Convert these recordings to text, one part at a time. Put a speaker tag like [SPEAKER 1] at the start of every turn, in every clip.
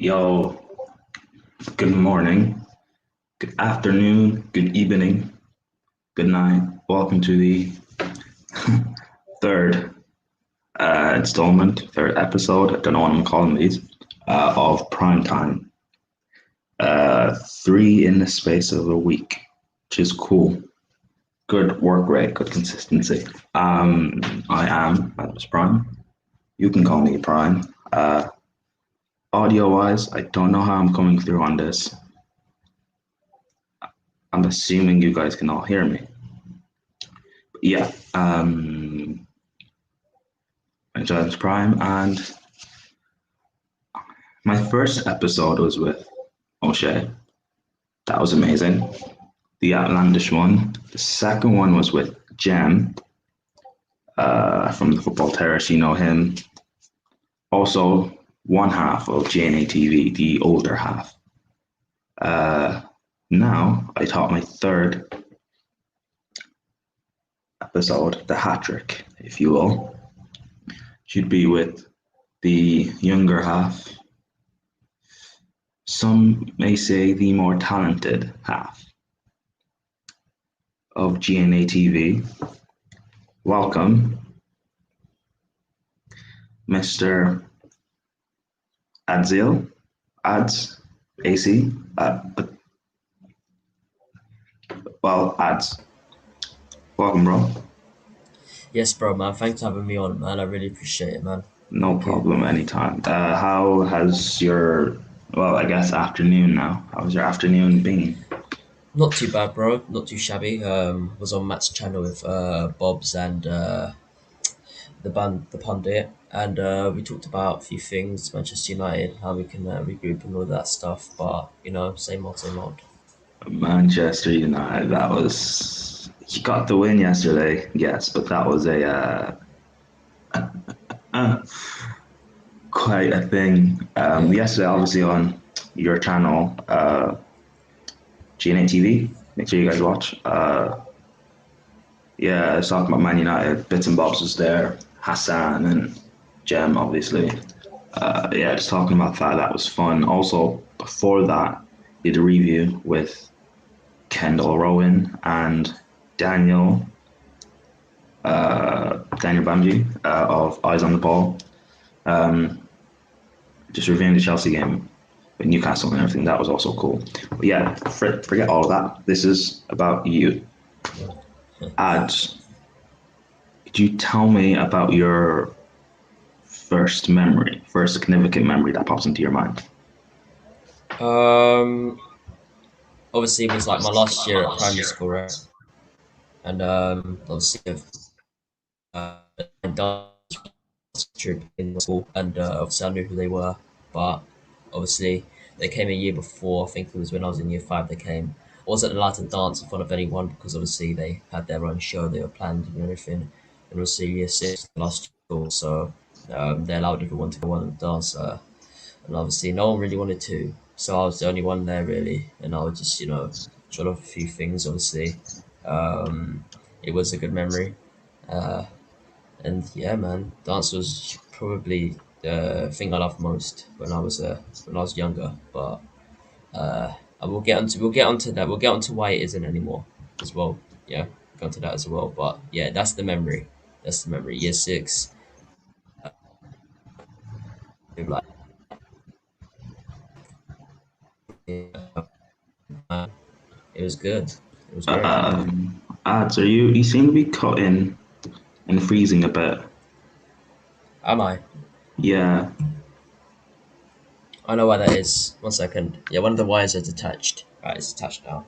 [SPEAKER 1] Yo, good morning, good afternoon, good evening, good night. Welcome to the third installment, third episode. I don't know what I'm calling these of Prime Time. Three in the space of a week, which is cool. Good work rate, good consistency. My name is Prime. You can call me Prime. Audio wise, I don't know how I'm coming through on this. I'm assuming you guys can all hear me. But yeah, my name is Prime, and my first episode was with O'Shea. That was amazing. The outlandish one. The second one was with Jem from the Football Terrace. You know him. Also, one half of GNA TV, the older half. Now I taught my third episode, the hat trick, if you will. Should be with the younger half. Some may say the more talented half of GNA TV. Welcome, Mr. Adzil, Ads, AC, Ads. Welcome, bro.
[SPEAKER 2] Yes, bro, man. Thanks for having me on, man. I really appreciate it, man.
[SPEAKER 1] No
[SPEAKER 2] Thank you.
[SPEAKER 1] problem, anytime. How has your, well, I guess afternoon now, how's your afternoon been?
[SPEAKER 2] Not too bad, bro. Not too shabby. Was on Matt's channel with Bob's and the pundit, and we talked about a few things, Manchester United, how we can regroup and all that stuff. But same old, same old.
[SPEAKER 1] Manchester United, that was, you got the win yesterday, yes, but that was uh, quite a thing.
[SPEAKER 2] Yeah.
[SPEAKER 1] Yesterday, obviously, on your channel, GNA TV. Make sure you guys watch. Yeah, it's talking about Man United. Bits and Bobs was there. Hassan and Jem, obviously. Yeah, just talking about that. That was fun. Also, before that, did a review with Kendall Rowan and Daniel Daniel Bamji of Eyes on the Ball. Um, just reviewing the Chelsea game with Newcastle and everything. That was also cool. But yeah, forget all of that. This is about you. Ads. Could you tell me about your first significant memory that pops into your mind?
[SPEAKER 2] Um. Obviously, it was like my last year at primary school, right? And obviously, uh, dance trip in school, and obviously I knew who they were, but obviously they came a year before. I think it was when I was in year five. They came. I wasn't allowed to dance in front of anyone because obviously they had their own show, they were planned and everything. And obviously year six last year, so they allowed everyone to go on and dance. And obviously no one really wanted to, so I was the only one there really, and I would just showed off a few things. Obviously, it was a good memory. Uh, and yeah, man, dance was probably the thing I loved most when I was younger. But I will get onto we'll get onto that. We'll get onto why it isn't anymore as well. Yeah, go onto that as well. But yeah, that's the memory. That's the memory. Year six, like it was good. It was great.
[SPEAKER 1] Ads, are you seem to be cutting and freezing a bit.
[SPEAKER 2] Am I?
[SPEAKER 1] Yeah,
[SPEAKER 2] I know why that is. 1 second. Yeah, one of the wires is detached. Right, it's attached now.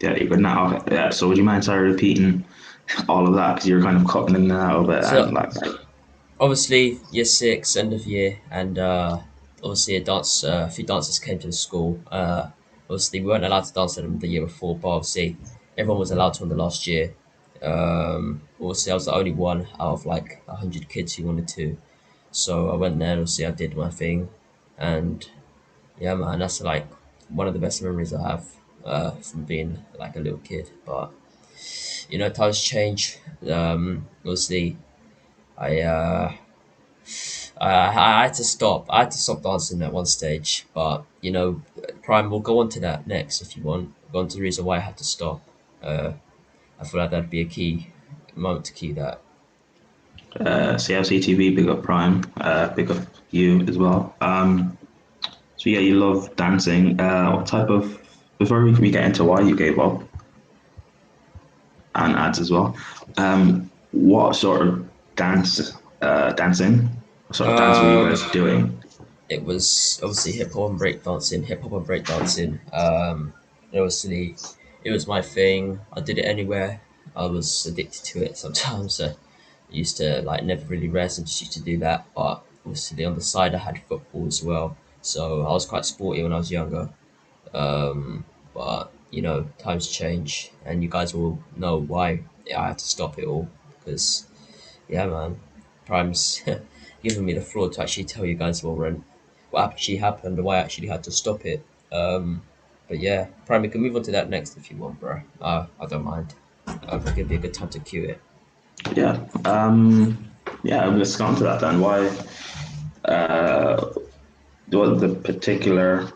[SPEAKER 1] yeah, you're good now. Okay, yeah, so would you mind sorry repeating all of that because you're kind of cutting in and out of it and
[SPEAKER 2] So
[SPEAKER 1] like
[SPEAKER 2] obviously year six, end of year, and obviously a few dancers came to the school. Obviously we weren't allowed to dance with them the year before, but obviously everyone was allowed to in the last year. Obviously I was the only one out of like 100 kids who wanted to, so I went there. Obviously I did my thing, and yeah, man, that's like one of the best memories I have from being like a little kid. But times change. Obviously I I had to stop. I had to stop dancing at one stage, but you know, Prime. We'll go on to that next if you want. Go on to the reason why I had to stop. Uh, I feel like that'd be a key moment to key that.
[SPEAKER 1] CFC TV, big up Prime, big up you as well. So yeah, you love dancing. What type of, before we get into why you gave up and ads as well, what sort of dancing, what sort of dance were you guys
[SPEAKER 2] Um,
[SPEAKER 1] doing?
[SPEAKER 2] it was obviously hip hop and breakdancing. And obviously, it was my thing. I did it anywhere. I was addicted to it sometimes. I used to like never really rest and just used to do that. But obviously, on the side, I had football as well. So I was quite sporty when I was younger. But you know, times change, and you guys will know why I had to stop it all. Because yeah, man, Prime's giving me the floor to actually tell you guys what actually happened and why I actually had to stop it. Um, but yeah, Prime, we can move on to that next if you want, bro. I don't mind. It'll give me a good time to cue it.
[SPEAKER 1] Yeah, yeah. Let's go on to that then. Why? What was the particular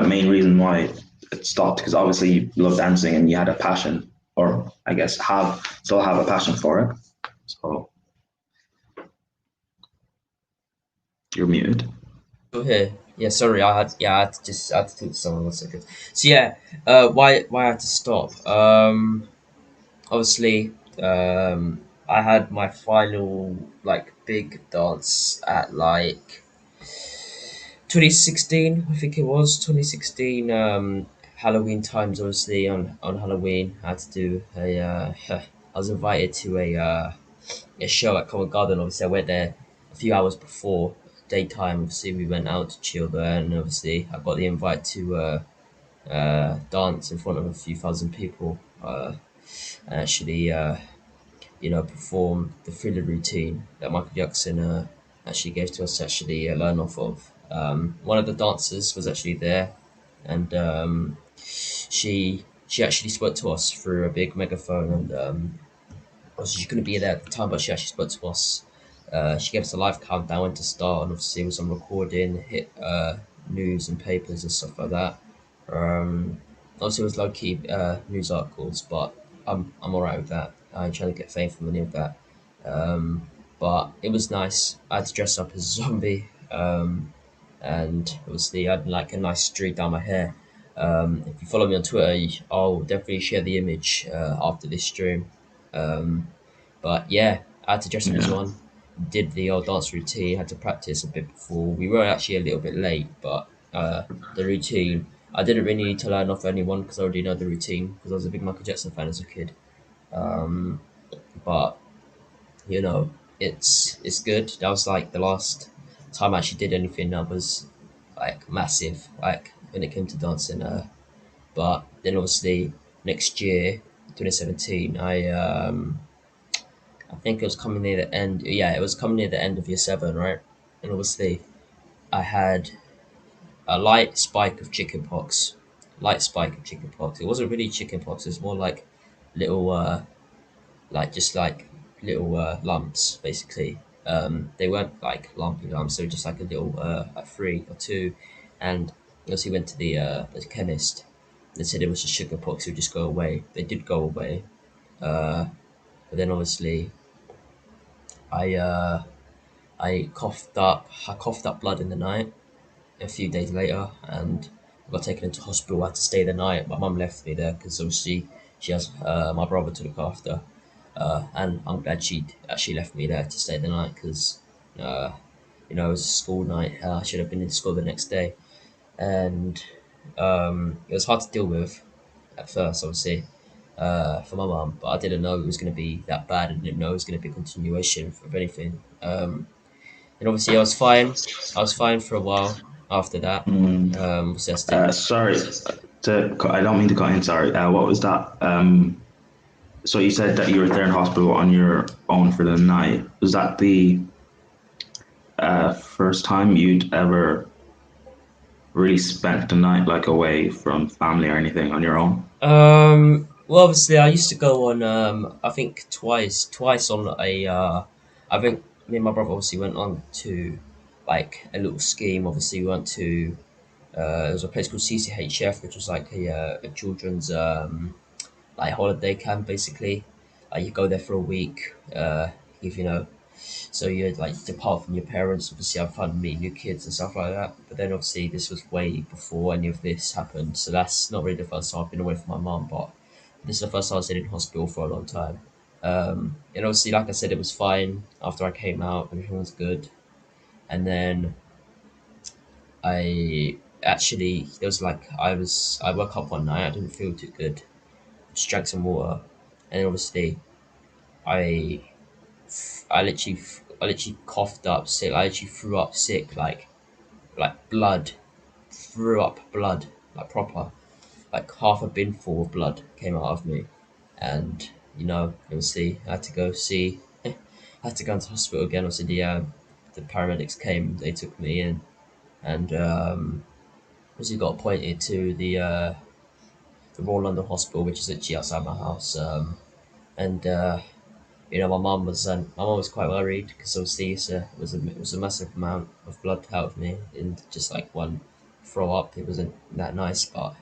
[SPEAKER 1] main reason why it stopped? Because obviously you love dancing and you had a passion, or I guess still have a passion for it. So you're muted.
[SPEAKER 2] Oh, here. Yeah, sorry, I had to I had to talk to someone 1 second. So yeah, why I had to stop? Obviously, I had my final like big dance at like 2016, I think it was 2016. Halloween times, obviously on Halloween, I had to do a. I was invited to a show at Covent Garden. Obviously, I went there a few hours before daytime. Obviously, we went out to chill there, and obviously, I got the invite to dance in front of a few thousand people. And actually, perform the Thriller routine that Michael Jackson actually gave to us to actually learn off of. One of the dancers was actually there, and she actually spoke to us through a big megaphone, and obviously she couldn't be there at the time, but she actually spoke to us. She gave us a live countdown when to start, and obviously it was on recording, hit news and papers and stuff like that. Um, Obviously, it was low key news articles, but I'm alright with that. I ain't trying to get fame from any of that. But it was nice. I had to dress up as a zombie, and obviously I had like a nice streak down my hair. If you follow me on Twitter, I'll definitely share the image after this stream. Um, but yeah, I had to dress up as
[SPEAKER 1] Yeah,
[SPEAKER 2] one. Did the old dance routine. Had to practice a bit before. We were actually a little bit late, but the routine. I didn't really need to learn off anyone because I already know the routine because I was a big Michael Jackson fan as a kid. Um, but you know, it's good. That was like the last time I actually did anything that was like massive, like when it came to dancing. But then obviously next year, 2017, I think it was coming near the end. Yeah, it was coming near the end of year seven, right? And obviously I had a light spike of chickenpox. Light spike of chickenpox. It wasn't really chickenpox. It was more like little, just like little lumps, basically. They weren't like lumpy lumps. They were just like a little, like three or two. And obviously went to the chemist. They said it was just chickenpox. It would just go away. They did go away. Uh, but then obviously I uh, I coughed up blood in the night a few days later, and I got taken into hospital. I had to stay the night. My mum left me there because obviously she has my brother to look after, and I'm glad she actually left me there to stay the night because, uh, it was a school night. I should have been in school the next day, and it was hard to deal with at first, obviously, for my mum. But I didn't know it was going to be that bad. I didn't know it was going to be a continuation of anything. And obviously, I was fine. I was fine for a while after that. Obviously, I still,
[SPEAKER 1] sorry. I don't mean to cut in. Sorry. What was that? So you said that you were there in hospital on your own for the night. Was that the first time you'd ever really spent the night like away from family or anything on your own?
[SPEAKER 2] well, obviously, I used to go on. I think twice on a. I think me and my brother obviously went on to like a little scheme. Obviously, we went to there was a place called CCHF, which was like a children's like holiday camp basically. You go there for a week. If you know, so you're like depart from your parents. Obviously, have fun meeting new kids and stuff like that. But then obviously this was way before any of this happened, so that's not really the first time I've been away from my mum. But this is the first time I was in hospital for a long time. And obviously, like I said, it was fine after I came out. Everything was good, and then I actually there was like I woke up one night. I didn't feel too good. Just drank some water, and then obviously I I literally coughed up sick. I literally threw up sick, like blood, threw up blood, like proper, like half a bin full of blood came out of me, and obviously I had to go see, I had to go into hospital again. Obviously the paramedics came, they took me in, and obviously got appointed to the Royal London Hospital, which is literally outside my house, and my mum was quite worried because obviously it was a massive amount of blood out of me in just like one throw up. It wasn't that nice, but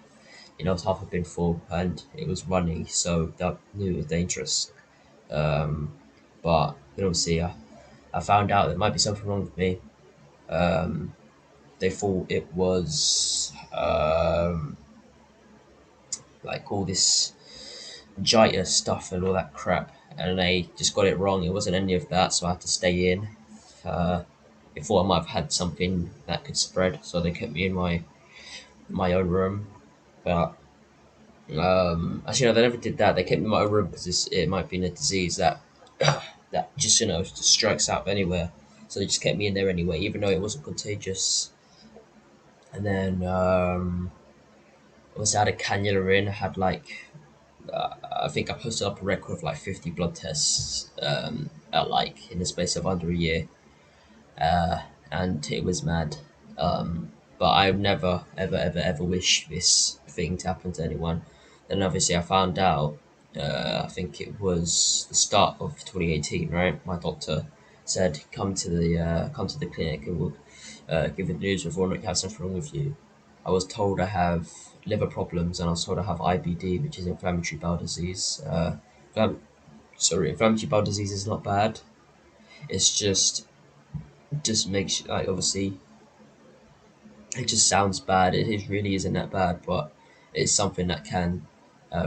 [SPEAKER 2] it was half a bin full and it was runny, so that knew it was dangerous. But obviously, I found out there might be something wrong with me. Um, they thought it was like all this Jita stuff and all that crap, and they just got it wrong. It wasn't any of that, so I had to stay in. Uh, they thought I might have had something that could spread, so they kept me in my own room. But actually, no, they never did that. They kept me in my own room because it might be a disease that that just just strikes out anywhere. So they just kept me in there anyway, even though it wasn't contagious. And then also had a cannula in. I had like I think I posted up a record of like 50 blood tests at like in the space of under a year, and it was mad. But I would never, ever, ever, ever wish this thing to happen to anyone. Then obviously I found out. I think it was the start of 2018, right? My doctor said, come to the clinic and we'll give you the news if we have something wrong with you." I was told I have liver problems, and I was told I have IBD, which is inflammatory bowel disease. Inflam- inflammatory bowel disease is not bad. It's just makes like obviously it just sounds bad. Really isn't that bad, but it's something that can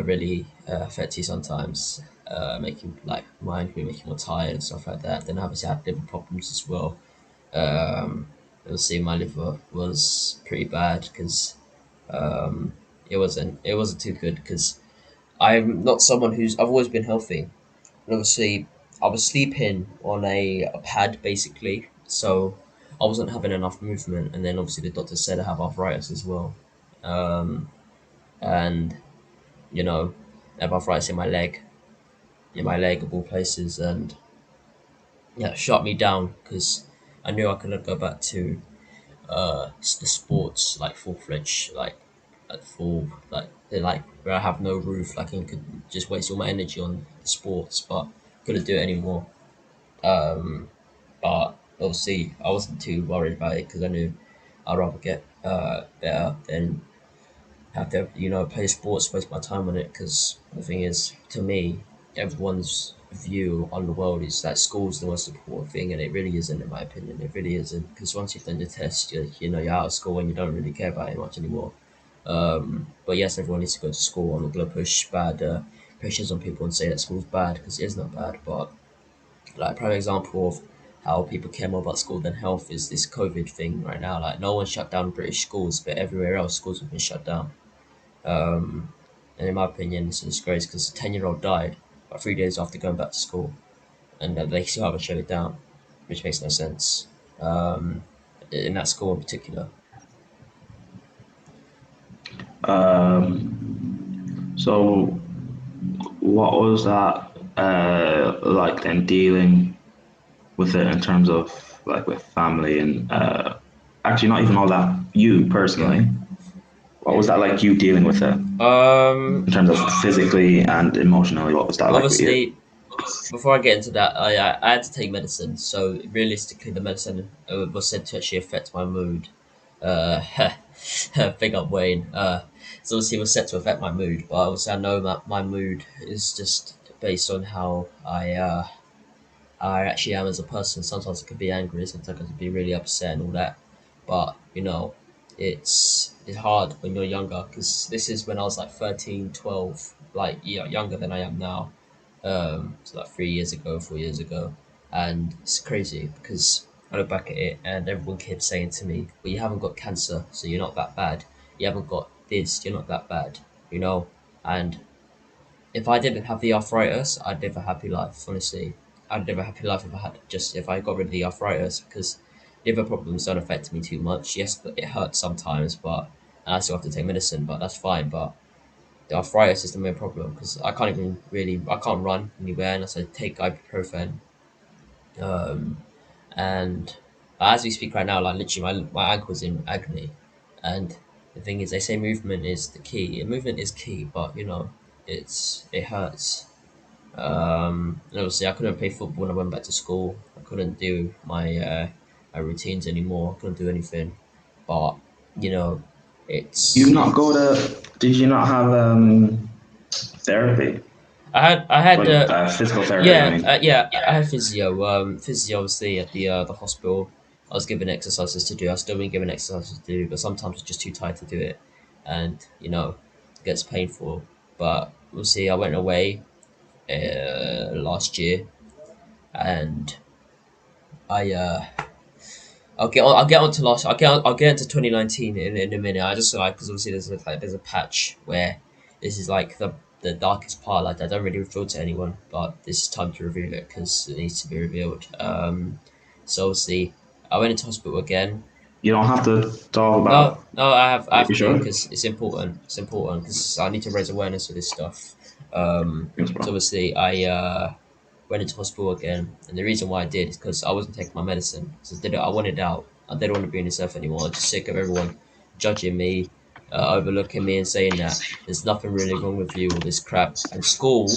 [SPEAKER 2] really affect you sometimes. Make you like mind me, make you more tired and stuff like that. Then obviously I had liver problems as well. Um, Obviously my liver was pretty bad because it wasn't too good because I'm not someone who's I've always been healthy. And obviously I was sleeping on a pad basically, so I wasn't having enough movement. And then obviously the doctor said I have arthritis as well, and I have arthritis in my leg of all places, and yeah, it shut me down because I knew I couldn't go back to the sports like full fledged like full like where I have no roof, like I could just waste all my energy on the sports, but couldn't do it anymore. But obviously I wasn't too worried about it because I knew I'd rather get better than have to play sports, waste my time on it. Because the thing is, to me, everyone's view on the world is that school's the most important thing, and it really isn't, in my opinion. It really isn't, because once you've done your test, you're out of school and you don't really care about it much anymore. But yes, everyone needs to go to school. I'm not gonna push bad pressures on people and say that school's bad because it is not bad. But like a prime example of how people care more about school than health is this COVID thing right now. Like no one shut down British schools, but everywhere else schools have been shut down. And in my opinion, it's a disgrace because a 10-year-old died about 3 days after going back to school, and they still haven't shut it down, which makes no sense. Um, in that school in particular.
[SPEAKER 1] So what was that like then dealing with it in terms of like with family and actually not even all that you personally. What was that like you dealing with it
[SPEAKER 2] Um,
[SPEAKER 1] in terms of physically and emotionally? What was that like with you?
[SPEAKER 2] Obviously, before I get into that, I had to take medicine. So realistically, the medicine was said to actually affect my mood. Uh, Big up Wayne. So obviously it was set to affect my mood, but obviously I know that my mood is just based on how I actually am as a person. Sometimes I could be angry, sometimes I could be really upset and all that. But it's hard when you're younger because this is when I was like 13, 12, like younger than I am now. So like 3 years ago, 4 years ago, and it's crazy because I look back at it and everyone kept saying to me, "Well, you haven't got cancer, so you're not that bad. You haven't got this, you're not that bad," you know. And if I didn't have the arthritis, I'd live a happy life. Honestly, I'd live a happy life if I got rid of the arthritis because liver problems don't affect me too much. Yes, it hurts sometimes, but and I still have to take medicine, but that's fine. But the arthritis is the main problem because I can't run anywhere unless I take ibuprofen. Um, and as we speak right now, like literally my ankle's in agony, and the thing is, they say movement is the key. And movement is key, but it hurts. And obviously, I couldn't play football when I went back to school. I couldn't do my routines anymore. I couldn't do anything. But you know,
[SPEAKER 1] You
[SPEAKER 2] it's
[SPEAKER 1] not go to? Did you not have therapy,
[SPEAKER 2] I had
[SPEAKER 1] like physical therapy? I mean,
[SPEAKER 2] yeah, I had physio. Physio obviously at the hospital. I was given exercises to do. I still been given exercises to do, but sometimes I'm just too tired to do it, and it gets painful. But we'll see. I went away last year, and I I'll get on to last. I'll get into 2019 in a minute. I just like because obviously there's a patch where this is like the darkest part. Like I don't really reveal to anyone, but this is time to reveal it because it needs to be revealed. So obviously I went into hospital again.
[SPEAKER 1] you don't have to talk
[SPEAKER 2] No,
[SPEAKER 1] about.
[SPEAKER 2] no, I have
[SPEAKER 1] You
[SPEAKER 2] to
[SPEAKER 1] sure?
[SPEAKER 2] because it's important. It's important because I need to raise awareness of this stuff.
[SPEAKER 1] Yes,
[SPEAKER 2] So
[SPEAKER 1] bro.
[SPEAKER 2] obviously I went into hospital again, and the reason why I did is because I wasn't taking my medicine. So I wanted out. I didn't want to be in this earth anymore. I was just sick of everyone judging me, overlooking me, and saying that there's nothing really wrong with you, all this crap. And school,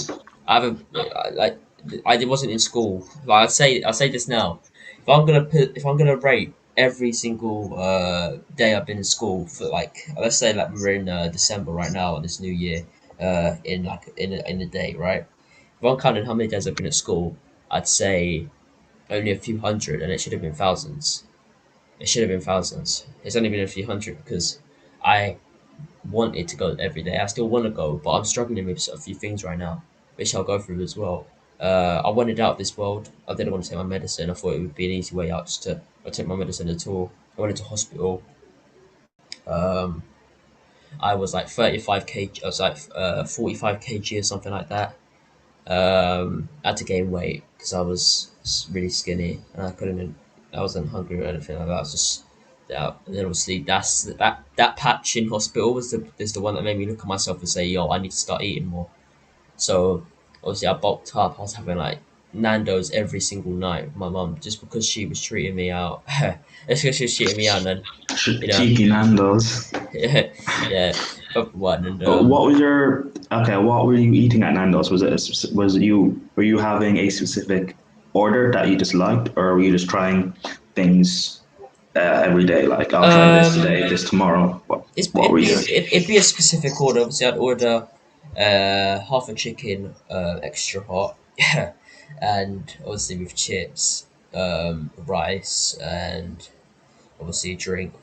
[SPEAKER 2] I haven't like I wasn't in school. Like I say this now. If I'm gonna rate every single day I've been in school for like let's say like we're in December right now on this new year in a day, right? If I'm counting how many days I've been at school, I'd say only a few hundred, and it should have been thousands. It should have been thousands. It's only been a few hundred because I wanted to go every day. I still want to go, but I'm struggling with a few things right now, which I'll go through as well. I wanted out of this world. I didn't want to take my medicine. I thought it would be an easy way out just to not take my medicine at all. I went into hospital. Um, I was like 35 kg. I was like 45 kg or something like that. I had to gain weight because I was really skinny and I wasn't hungry or anything like that. I was just yeah. And then obviously that patch in hospital is the one that made me look at myself and say, yo, I need to start eating more. So obviously I bulked up. I was having like Nando's every single night with my mum just because she was treating me out. It's because she was treating me out, and then you know,
[SPEAKER 1] Cheeky Nando's.
[SPEAKER 2] yeah, yeah, but one and
[SPEAKER 1] What was your okay? What were you eating at Nando's? Were you having a specific order that you just liked, or were you just trying things every day? Like I'll try this
[SPEAKER 2] um.
[SPEAKER 1] today, this tomorrow. What were you doing?
[SPEAKER 2] It'd be a specific order. Obviously, I'd order half a chicken extra hot, and obviously with chips, rice, and obviously a drink.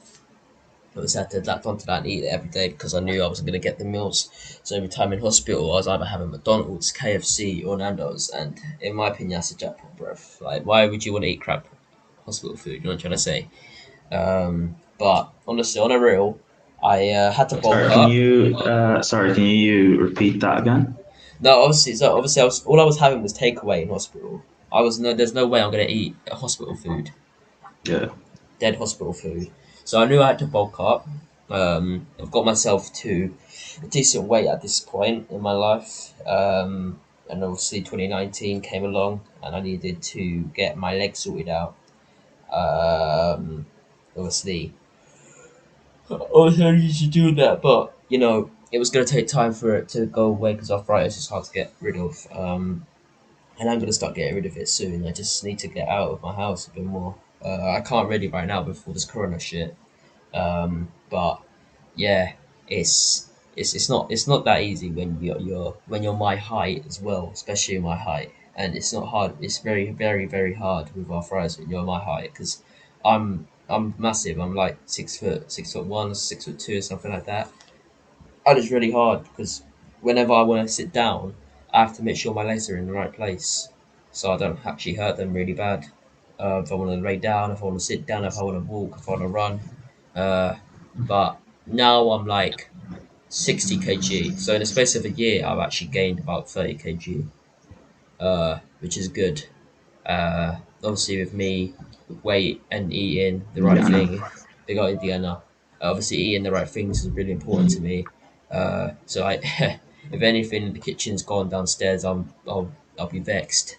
[SPEAKER 2] Obviously, I had to adapt onto that and eat it every day because I knew I wasn't going to get the meals. So every time in hospital, I was either having McDonald's, KFC, or Nando's, and in my opinion, that's a jackpot, bruv. Like, why would you want to eat crap hospital food? You know what I'm trying to say? But honestly, on a real, I had to bulk up.
[SPEAKER 1] Sorry, can you repeat that again?
[SPEAKER 2] No, obviously, all I was having was takeaway in hospital. There's no way I'm gonna eat hospital food,
[SPEAKER 1] Yeah.
[SPEAKER 2] dead hospital food. So I knew I had to bulk up. I've got myself to a decent weight at this point in my life. And obviously 2019 came along, and I needed to get my legs sorted out. Um, obviously, I needed to do that, but it was gonna take time for it to go away because arthritis is hard to get rid of. and I'm gonna start getting rid of it soon. I just need to get out of my house a bit more. I can't really right now before this Corona shit. But yeah, it's not that easy when you're my height as well, especially my height, and it's not hard. It's very hard with arthritis when you're my height because I'm massive. I'm like 6 foot, 6 foot 1, 6 foot 2, something like that. And it's really hard because whenever I want to sit down, I have to make sure my legs are in the right place, so I don't actually hurt them really bad. If I want to lay down, if I want to sit down, if I want to walk, if I want to run. Uh, but now I'm like 60 kg. So in the space of a year, I've actually gained about 30 kg, which is good. Obviously, with me, with weight and eating the right
[SPEAKER 1] Indiana.
[SPEAKER 2] thing, they got Indiana. Obviously, eating the right things is really important to me. So I, if anything, the kitchen's gone downstairs, I'll be vexed,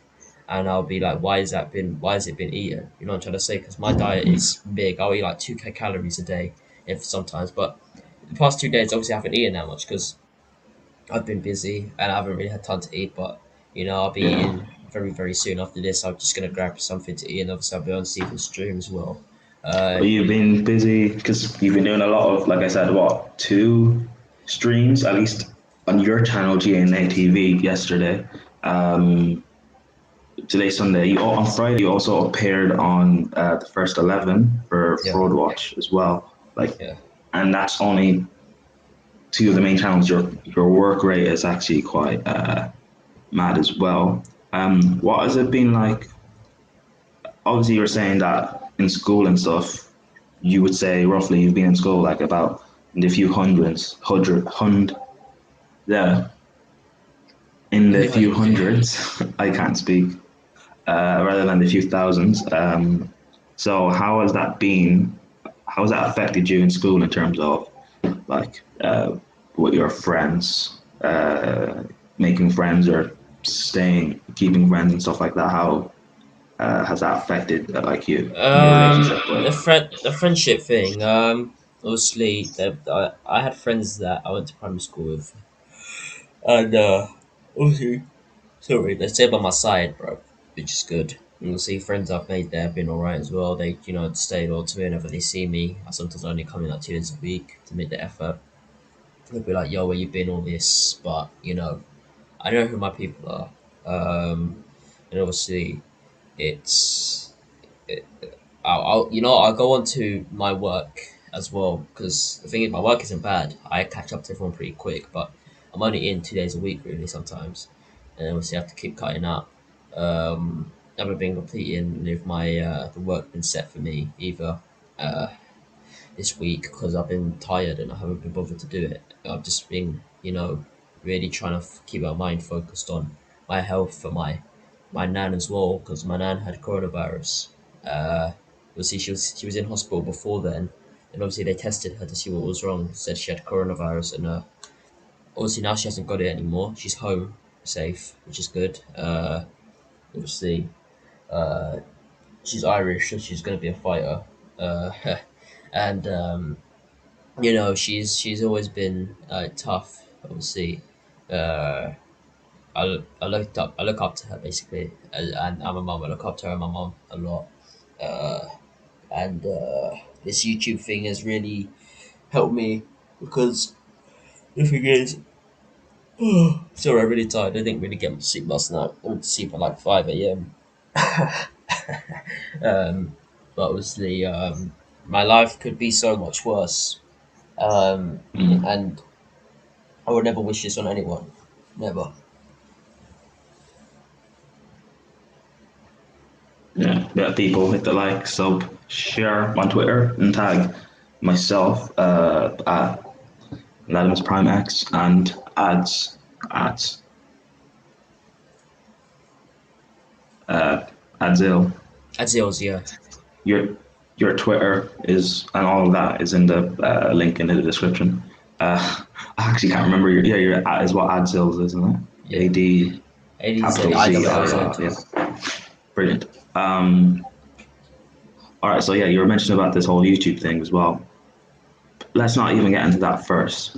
[SPEAKER 2] and I'll be like, why has it been eaten? You know what I'm trying to say? Because my diet is big. I'll eat like 2K calories a day, if sometimes. But the past 2 days, obviously, I haven't eaten that much because I've been busy and I haven't really had time to eat, but I'll be
[SPEAKER 1] Yeah.
[SPEAKER 2] eating very soon after this. I'm just gonna grab something to eat, and obviously I'll be on Stephen's stream as well. Uh,
[SPEAKER 1] But you've been busy because you've been doing a lot of, like I said, what, two streams at least on your channel, GNA TV, yesterday. Um, Today, Sunday. On Friday, you also appeared on the first 11 for
[SPEAKER 2] yeah,
[SPEAKER 1] Fraud Watch as well. Like,
[SPEAKER 2] yeah.
[SPEAKER 1] and that's only two of the main channels. Your work rate is actually quite mad as well. What has it been like? Obviously, you were saying that in school and stuff, you would say roughly you've been in school like about in the few yeah, in the few hundreds. I can't speak. Rather than the few thousands. So how has that been? How has that affected you in school in terms of like with your friends, making friends or keeping friends and stuff like that? How has that affected like you in your relationship with?
[SPEAKER 2] The friendship thing. Obviously, I had friends that I went to primary school with, and obviously, sorry, they stay by my side, bro, which is good. And you'll see friends I've made there have been alright as well. They, stay loyal to me whenever they see me. I sometimes only come in like 2 days a week to make the effort. They'll be like, yo, where you been, all this? But, I know who my people are. And obviously, it's. It, I'll go on to my work as well because the thing is, my work isn't bad. I catch up to everyone pretty quick, but I'm only in 2 days a week, really, sometimes. And obviously, I have to keep cutting out. I haven't been completing with my the work been set for me either this week because I've been tired and I haven't been bothered to do it. I've just been, really trying to keep my mind focused on my health for my nan as well because my nan had coronavirus. Obviously, she was in hospital before then, and obviously they tested her to see what was wrong. Said she had coronavirus, and obviously now she hasn't got it anymore. She's home, safe, which is good. Obviously, uh, she's Irish, so she's gonna be a fighter. Uh, and she's always been tough. Obviously, uh, I look up to her basically, and I'm a mum. I look up to her and my mum a lot. Uh, and this YouTube thing has really helped me because the thing is, sorry, I'm really tired. I didn't really get much sleep last night. I went to sleep at like 5 a.m. But obviously, my life could be so much worse.
[SPEAKER 1] Mm.
[SPEAKER 2] And I would never wish this on anyone. Never.
[SPEAKER 1] Yeah, yeah. People hit the like, sub, share on Twitter, and tag myself at Latimus Prime X and at uh, Adzil.
[SPEAKER 2] Adils, yeah.
[SPEAKER 1] Your your Twitter is and all of that is in the link in the description. I actually can't remember your at is what Adzils, isn't it?
[SPEAKER 2] Yeah.
[SPEAKER 1] AD
[SPEAKER 2] ADZ,
[SPEAKER 1] capital Z L
[SPEAKER 2] IWZ.
[SPEAKER 1] L. Yeah, brilliant. All right, so yeah, you were mentioning about this whole YouTube thing as well. Let's not even get into that first,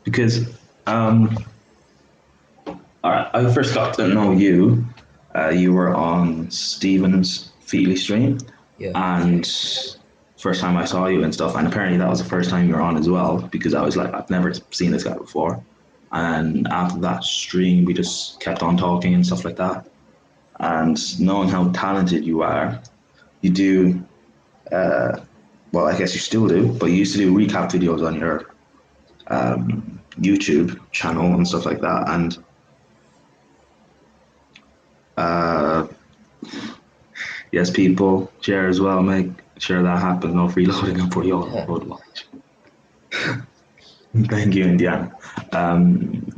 [SPEAKER 1] because um, All right, I first got to know you. You were on Steven's Feely stream,
[SPEAKER 2] Yeah.
[SPEAKER 1] and first time I saw you and stuff. And apparently that was the first time you were on as well, because I was like, I've never seen this guy before. And after that stream, we just kept on talking and stuff like that. And knowing how talented you are, you do. Well, I guess you still do, but you used to do recap videos on your YouTube channel and stuff like that. And uh, yes, people share as well. Make sure that happens. No freeloading and for your
[SPEAKER 2] Yeah.
[SPEAKER 1] road watch. Thank you, Indiana.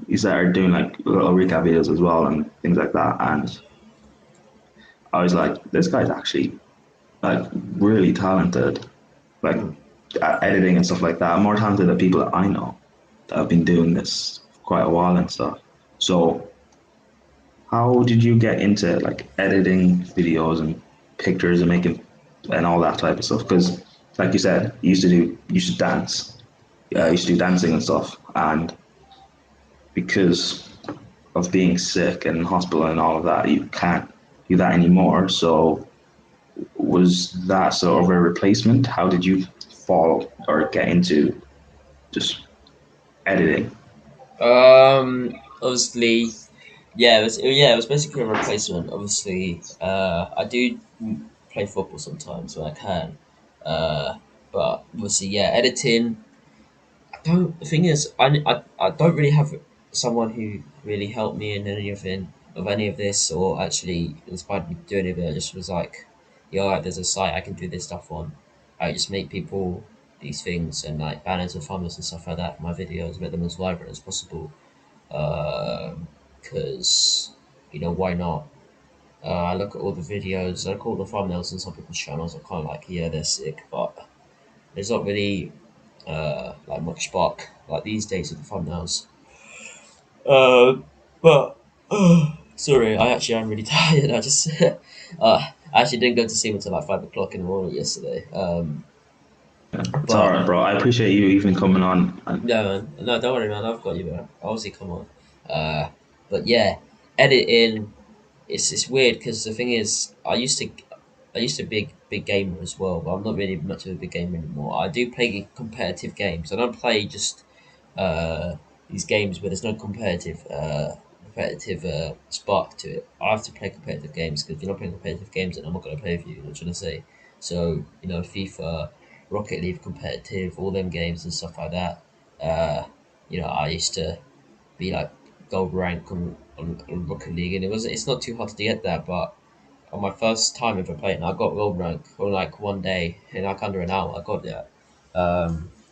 [SPEAKER 1] You started doing like little recap videos as well and things like that. And I was like, this guy's actually like really talented, like
[SPEAKER 2] Mm.
[SPEAKER 1] at editing and stuff like that. More talented than people that I know that have been doing this for quite a while and stuff. So, how did you get into like editing videos and pictures and making and all that type of stuff? Because, like you said, you used to dance. Yeah, I
[SPEAKER 2] Yeah.
[SPEAKER 1] used to do dancing and stuff, and because of being sick and in hospital and all of that, you can't do that anymore. So, was that sort of a replacement? How did you fall or get into just editing?
[SPEAKER 2] Obviously, yeah, it was basically a replacement. Obviously, I do play football sometimes when I can, uh, but obviously, yeah, editing. I don't. The thing is, I don't really have someone who really helped me in anything of any of this, or actually inspired me to do any of it. I just was like, yeah, like, there's a site I can do this stuff on. I just make people these things and like banners and thumbnails and stuff like that for my videos, make them as vibrant as possible. Because why not? I look at all the videos, I look at all the thumbnails on some people's channels. I'm kind of like, yeah, they're sick, but there's not really like much spark like these days with the thumbnails. Uh, but sorry, I actually am really tired. I just I actually didn't go to sleep until like 5 o'clock in the morning yesterday.
[SPEAKER 1] Yeah, it's all
[SPEAKER 2] But
[SPEAKER 1] right, bro. I appreciate you even coming on. And
[SPEAKER 2] no, man, no, don't worry, man. I've got you, man. Obviously, come on. Uh, but yeah, editing. It's weird because the thing is, I used to be a big gamer as well, but I'm not really much of a big gamer anymore. I do play competitive games. I don't play just uh, these games where there's no competitive spark to it. I have to play competitive games because if you're not playing competitive games, then I'm not going to play with you. You know what I'm trying to say? So FIFA, Rocket League competitive, all them games and stuff like that. Uh, I used to be like gold rank on Rocket League, and it's not too hard to get that. But on my first time ever playing, I got gold rank on like one day in like under an hour. I got that,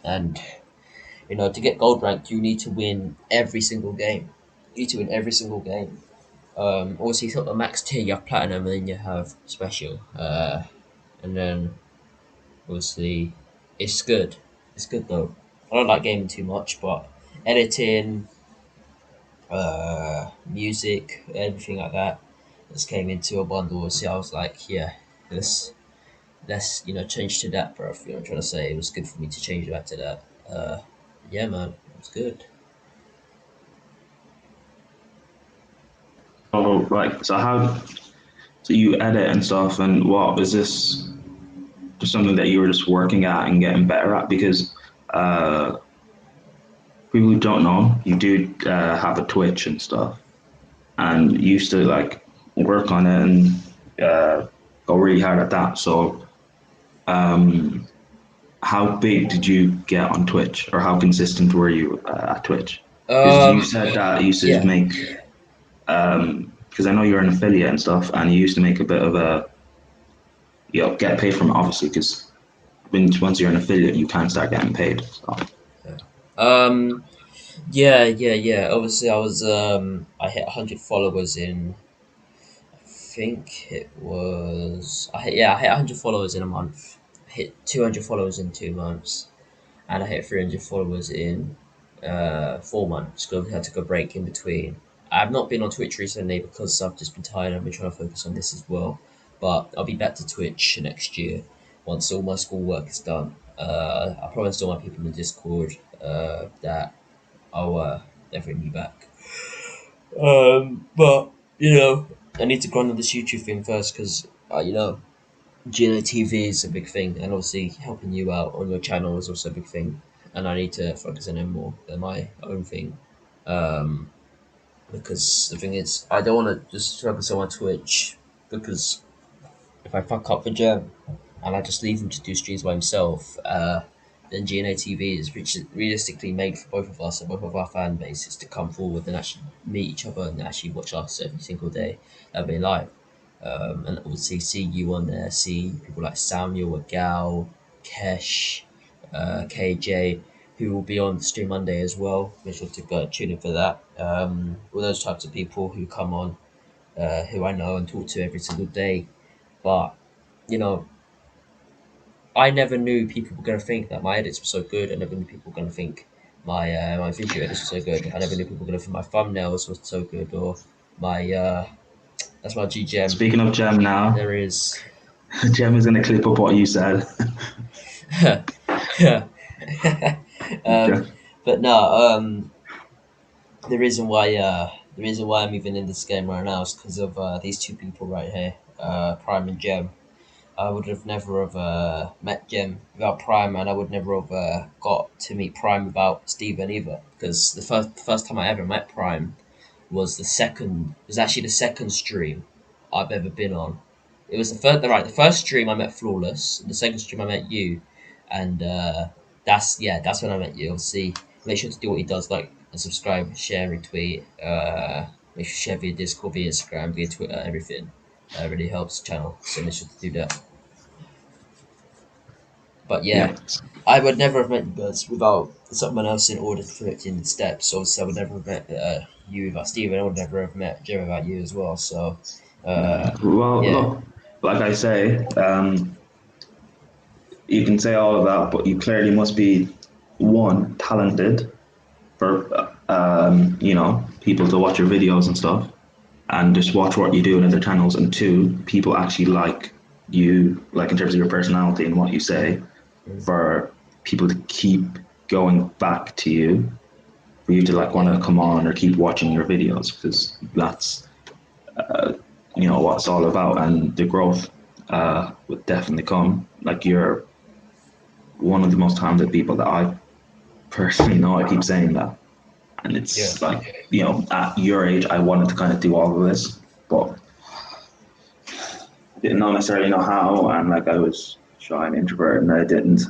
[SPEAKER 2] and to get gold rank, you need to win every single game. You need to win every single game. Obviously, you got the max tier, you have platinum, and then you have special. And then obviously, it's good. It's good though. I don't like gaming too much, but editing, music, everything like that, just came into a bundle. So I was like, yeah, let's change to that, bro. You know what I'm trying to say? It was good for me to change back to that. Yeah, man, it was good.
[SPEAKER 1] oh, right. So you edit and stuff, and what is this? Just something that you were just working at and getting better at? Because uh, people who don't know, you do have a Twitch and stuff, and you used to like work on it and go really hard at that. So, how big did you get on Twitch, or how consistent were you at Twitch? Because you
[SPEAKER 2] Um,
[SPEAKER 1] said that you used to
[SPEAKER 2] yeah.
[SPEAKER 1] make, because I know you're an affiliate and stuff, and you used to make a bit of a, get paid from it, obviously, because once you're an affiliate, you can start getting paid. So,
[SPEAKER 2] Um, yeah, yeah, yeah. Obviously, I hit 100 followers in, I think it was, I hit 100 followers in a month. I hit 200 followers in 2 months, and I hit 300 followers in 4 months. Because I took a break in between. I've not been on Twitch recently because I've just been tired. I've been trying to focus on this as well. But I'll be back to Twitch next year once all my schoolwork is done. I promised all my people in the Discord that I'll definitely be back. But you know, I need to grind on this YouTube thing first because you know, GNA TV is a big thing, and obviously helping you out on your channel is also a big thing. And I need to focus on it more than my own thing. Um, because the thing is, I don't want to just focus on my Twitch because if I fuck up for Gem and I just leave him to do streams by himself, then GNA TV is realistically made for both of us and both of our fan bases to come forward and actually meet each other and actually watch us every single day. That'll be live. And obviously see you on there, see people like Samuel, Gal, Kesh, KJ, who will be on the stream Monday as well. Make sure to go tune in for that. All those types of people who come on, who I know and talk to every single day. But you know, I never knew people were gonna think that my edits were so good. I never knew people were gonna think my video edits were so good. I never knew people were gonna think my thumbnails were so good or my that's my GGM.
[SPEAKER 1] Speaking of Gem now,
[SPEAKER 2] There is
[SPEAKER 1] Gem is going to clip up what you said.
[SPEAKER 2] um, but no, the reason why I'm even in this game right now is because of these two people right here, Prime and Gem. I would have never have met Gem without Prime, and I would never have got to meet Prime without Steven either. Because the first time I ever met Prime was actually the second stream I've ever been on. It was the first stream I met Flawless, and the second stream I met you, and that's when I met you. Obviously, make sure to do what he does, like and subscribe, share, retweet, make sure to share via Discord, via Instagram, via Twitter, everything. Really helps the channel, so make sure to do that. But yeah,
[SPEAKER 1] Yeah.
[SPEAKER 2] I would never have met you guys without someone else in order to put in the steps. Obviously, I would never have met you without Steven. I would never have met Jim without you as well. So,
[SPEAKER 1] Well,
[SPEAKER 2] yeah,
[SPEAKER 1] look, like I say, you can say all of that, but you clearly must be one talented for people to watch your videos and stuff, and just watch what you do in other channels. And two, people actually like you, like in terms of your personality and what you say, for people to keep going back to you, for you to like want to come on or keep watching your videos, because that's what it's all about, and the growth would definitely come. Like, you're one of the most talented people that I personally know. I keep saying that, and
[SPEAKER 2] yeah,
[SPEAKER 1] it's like, at your age, I wanted to kind of do all of this, but didn't know necessarily know how, and like I was shy and introvert, and I didn't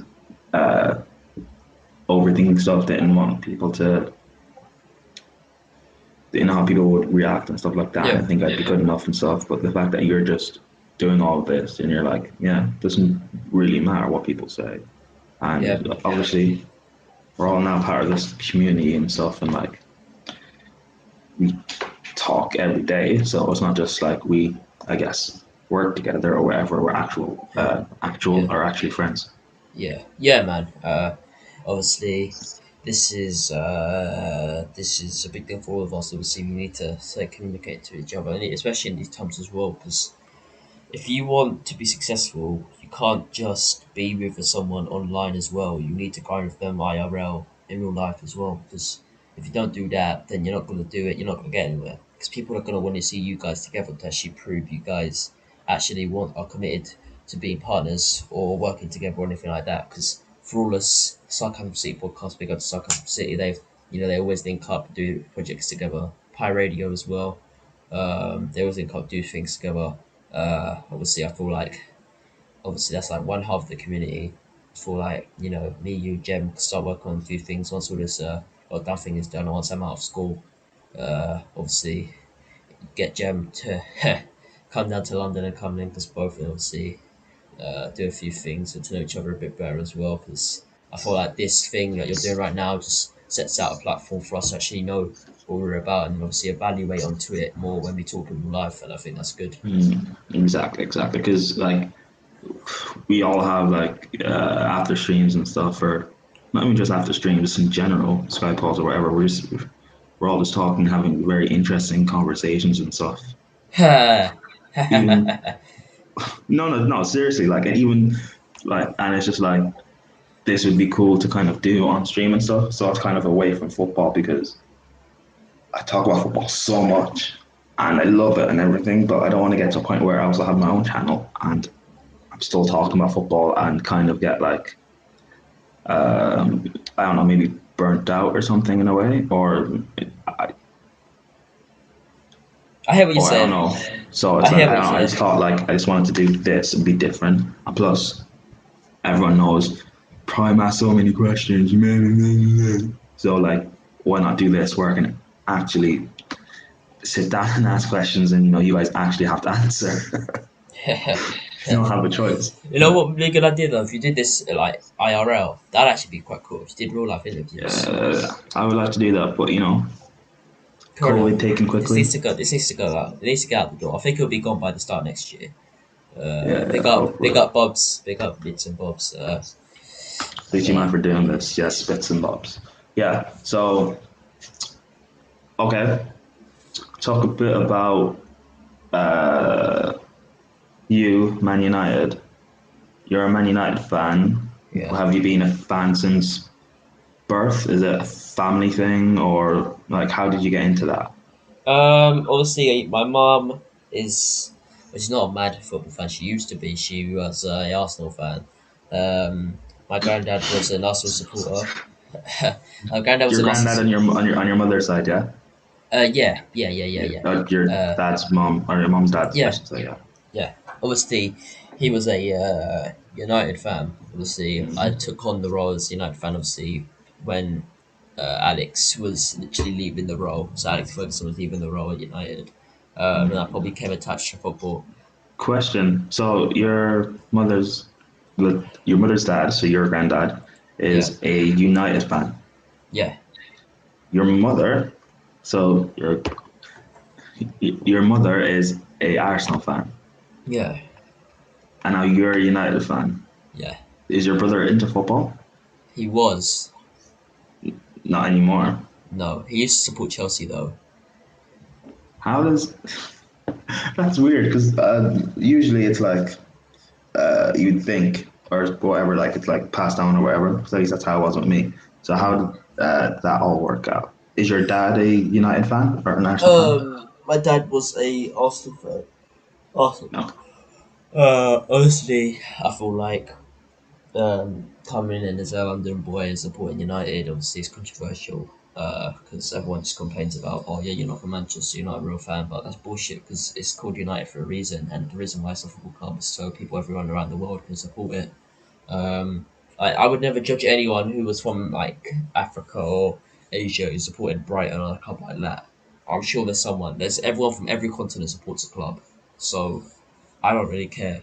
[SPEAKER 1] overthink stuff. Didn't know how people would react and stuff like that. And
[SPEAKER 2] yeah,
[SPEAKER 1] I think I'd be good enough and stuff. But the fact that you're just doing all of this and you're like, yeah, it doesn't really matter what people say. And
[SPEAKER 2] yeah,
[SPEAKER 1] obviously, we're all now part of this community and stuff, and like, we talk every day. So it's not just like we, I guess, work together or whatever. We're
[SPEAKER 2] yeah,
[SPEAKER 1] actually friends.
[SPEAKER 2] yeah, man. Obviously, this is a big thing for all of us. Obviously, we need to communicate to each other, and especially in these times as well, because if you want to be successful, you can't just be with someone online as well. You need to grind with them IRL in real life as well. Because if you don't do that, then you're not going to do it. You're not going to get anywhere. Because people are going to want to see you guys together to actually prove you guys actually are committed to being partners or working together or anything like that. Because Flawless Sarcasm City podcast, big up to Sarcasm City. They always link up, do projects together. Pi Radio as well. They always link up, do things together. Obviously, I feel like that's like one half of the community. I feel like me, you, Jem can start working on a few things once all this lockdown thing is done. And once I'm out of school, obviously get Jem to come down to London and come in because both will obviously do a few things and to know each other a bit better as well. Because I feel like this thing that you're doing right now just sets out a platform for us to actually know what we're about and obviously evaluate onto it more when we talk in real life. And I think that's good.
[SPEAKER 1] Exactly. Because like, we all have like after streams and stuff, or not even just after streams, just in general, Skype calls or whatever. We're all just talking, having very interesting conversations and stuff. Even no, seriously, like, and even like, and it's just like, this would be cool to kind of do on stream and stuff. So it's kind of away from football, because I talk about football so much, and I love it and everything, but I don't want to get to a point where I also have my own channel and I'm still talking about football and kind of get like I don't know, maybe burnt out or something in a way, I,
[SPEAKER 2] I hear what you're
[SPEAKER 1] or I don't
[SPEAKER 2] saying.
[SPEAKER 1] know. So
[SPEAKER 2] I
[SPEAKER 1] it's like
[SPEAKER 2] hear
[SPEAKER 1] I
[SPEAKER 2] what
[SPEAKER 1] don't
[SPEAKER 2] you're
[SPEAKER 1] know. I just
[SPEAKER 2] saying.
[SPEAKER 1] thought like I just wanted to do this and be different. And plus, everyone knows Prime has so many questions. So like, why not do this where I can actually sit down and ask questions, and you guys actually have to answer. You don't have a choice.
[SPEAKER 2] You know what would be a good idea though? If you did this like IRL, that'd actually be quite cool. If you did real life interviews.
[SPEAKER 1] I would like to do that, but
[SPEAKER 2] Corona.
[SPEAKER 1] COVID taken
[SPEAKER 2] This
[SPEAKER 1] quickly.
[SPEAKER 2] needs to go. This needs to go out. It needs to get out the door. I think it'll be gone by the start of next year.
[SPEAKER 1] Yeah,
[SPEAKER 2] Big
[SPEAKER 1] hopefully.
[SPEAKER 2] up Bobs, big up Bits and Bobs.
[SPEAKER 1] Thank you,
[SPEAKER 2] Yeah,
[SPEAKER 1] man, for doing this. Yes, bits and bobs. Yeah. So, okay, talk a bit about uh, you, Man United. You're a Man United fan.
[SPEAKER 2] yeah.
[SPEAKER 1] Have you been a fan since birth? Is it a family thing, or like how did you get into that?
[SPEAKER 2] Obviously, my mom is. Well, she's not a mad football fan. She used to be. She was a Arsenal fan. My granddad was an Arsenal supporter. My granddad was
[SPEAKER 1] Your
[SPEAKER 2] an Arsenal.
[SPEAKER 1] granddad on your mother's side, yeah.
[SPEAKER 2] Yeah.
[SPEAKER 1] Your
[SPEAKER 2] Uh,
[SPEAKER 1] dad's mom or your mom's dad, I
[SPEAKER 2] yeah,
[SPEAKER 1] should say, yeah.
[SPEAKER 2] yeah. Obviously, he was a United fan. Obviously, I took on the role as a United fan. Obviously, when Alex was literally leaving the role, so Alex Ferguson was leaving the role at United, and I probably came attached to football.
[SPEAKER 1] Question. So your mother's dad, so your granddad,
[SPEAKER 2] Yeah,
[SPEAKER 1] is a United fan.
[SPEAKER 2] yeah,
[SPEAKER 1] Your mother, so your mother is a Arsenal fan,
[SPEAKER 2] yeah,
[SPEAKER 1] and now you're a United fan.
[SPEAKER 2] yeah.
[SPEAKER 1] Is your brother into football?
[SPEAKER 2] He was.
[SPEAKER 1] Not anymore.
[SPEAKER 2] No, he used to support Chelsea though.
[SPEAKER 1] How does that's weird? Because usually it's like you'd think or whatever, like it's like passed down or whatever. So at least that's how it was with me. So how
[SPEAKER 2] Mm.
[SPEAKER 1] did that all work out? Is your dad a United fan or an Arsenal fan?
[SPEAKER 2] My dad was a Arsenal fan. Arsenal.
[SPEAKER 1] No.
[SPEAKER 2] Honestly, I feel like coming in as a London boy and supporting United obviously is controversial because everyone just complains about, oh yeah, you're not from Manchester, you're not a real fan, but that's bullshit because it's called United for a reason, and the reason why it's a football club is so people everyone around the world can support it. Um, I would never judge anyone who was from like Africa or Asia who supported Brighton or a club like that. I'm sure there's everyone from every continent supports a club, so I don't really care.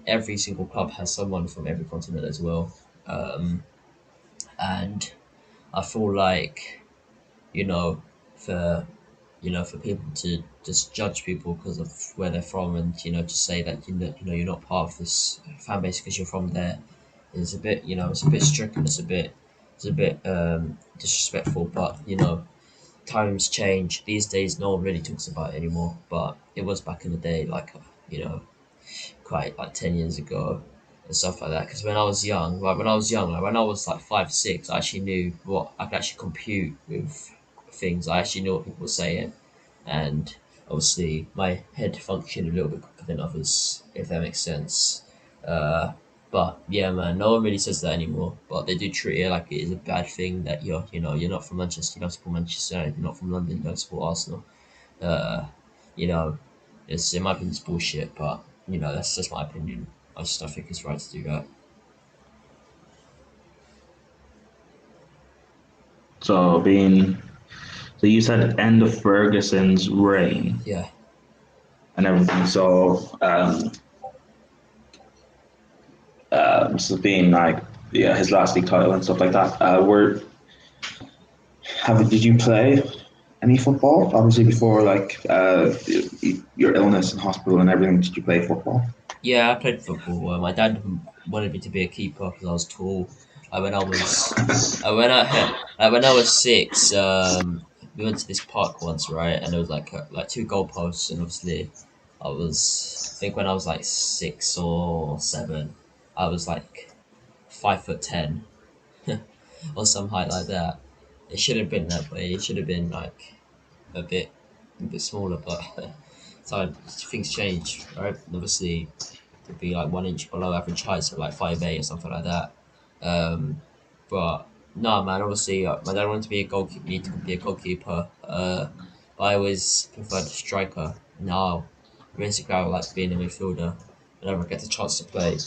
[SPEAKER 2] Every single club has someone from every continent as well. Um, and I feel like, you know, for for people to just judge people because of where they're from, and to say that you're not part of this fan base because you're from there is a bit, it's a bit strict, and it's a bit disrespectful. But times change. These days, no one really talks about it anymore. But it was back in the day, like quite like 10 years ago and stuff like that. Because when I was like 5, 6, I actually knew what I could actually compute with things. I actually knew what people were saying, and obviously my head functioned a little bit quicker than others, if that makes sense. Uh, but yeah, man, no one really says that anymore. But they do treat it like it is a bad thing that you're not from Manchester, you don't support Manchester United, you're not from London, you don't support Arsenal. Uh, you know, it's in my opinion it's bullshit, but that's just my opinion. I just don't think it's right to do that.
[SPEAKER 1] So being so you said end of Ferguson's reign
[SPEAKER 2] Yeah.
[SPEAKER 1] and everything. So so being like his last league title and stuff like that. Were have did you play any football? Obviously before like your illness and hospital and everything. Did you play football?
[SPEAKER 2] Yeah, I played football. My dad wanted me to be a keeper because I was tall. Like when I was, when I was 6, we went to this park once, right? And there was like two goalposts, and obviously, I think when I was like 6 or 7, I was like 5'10" or some height like that. It should have been that way. It should have been like a bit smaller, but so things change, right? Obviously, to be like 1 inch below average height, so like 5'8" or something like that. Um, but no, man. Obviously, my dad wanted to be a goalkeeper. Need to be a goalkeeper. But I always preferred a striker. Now, basically, I would like being a midfielder whenever I get the chance to play.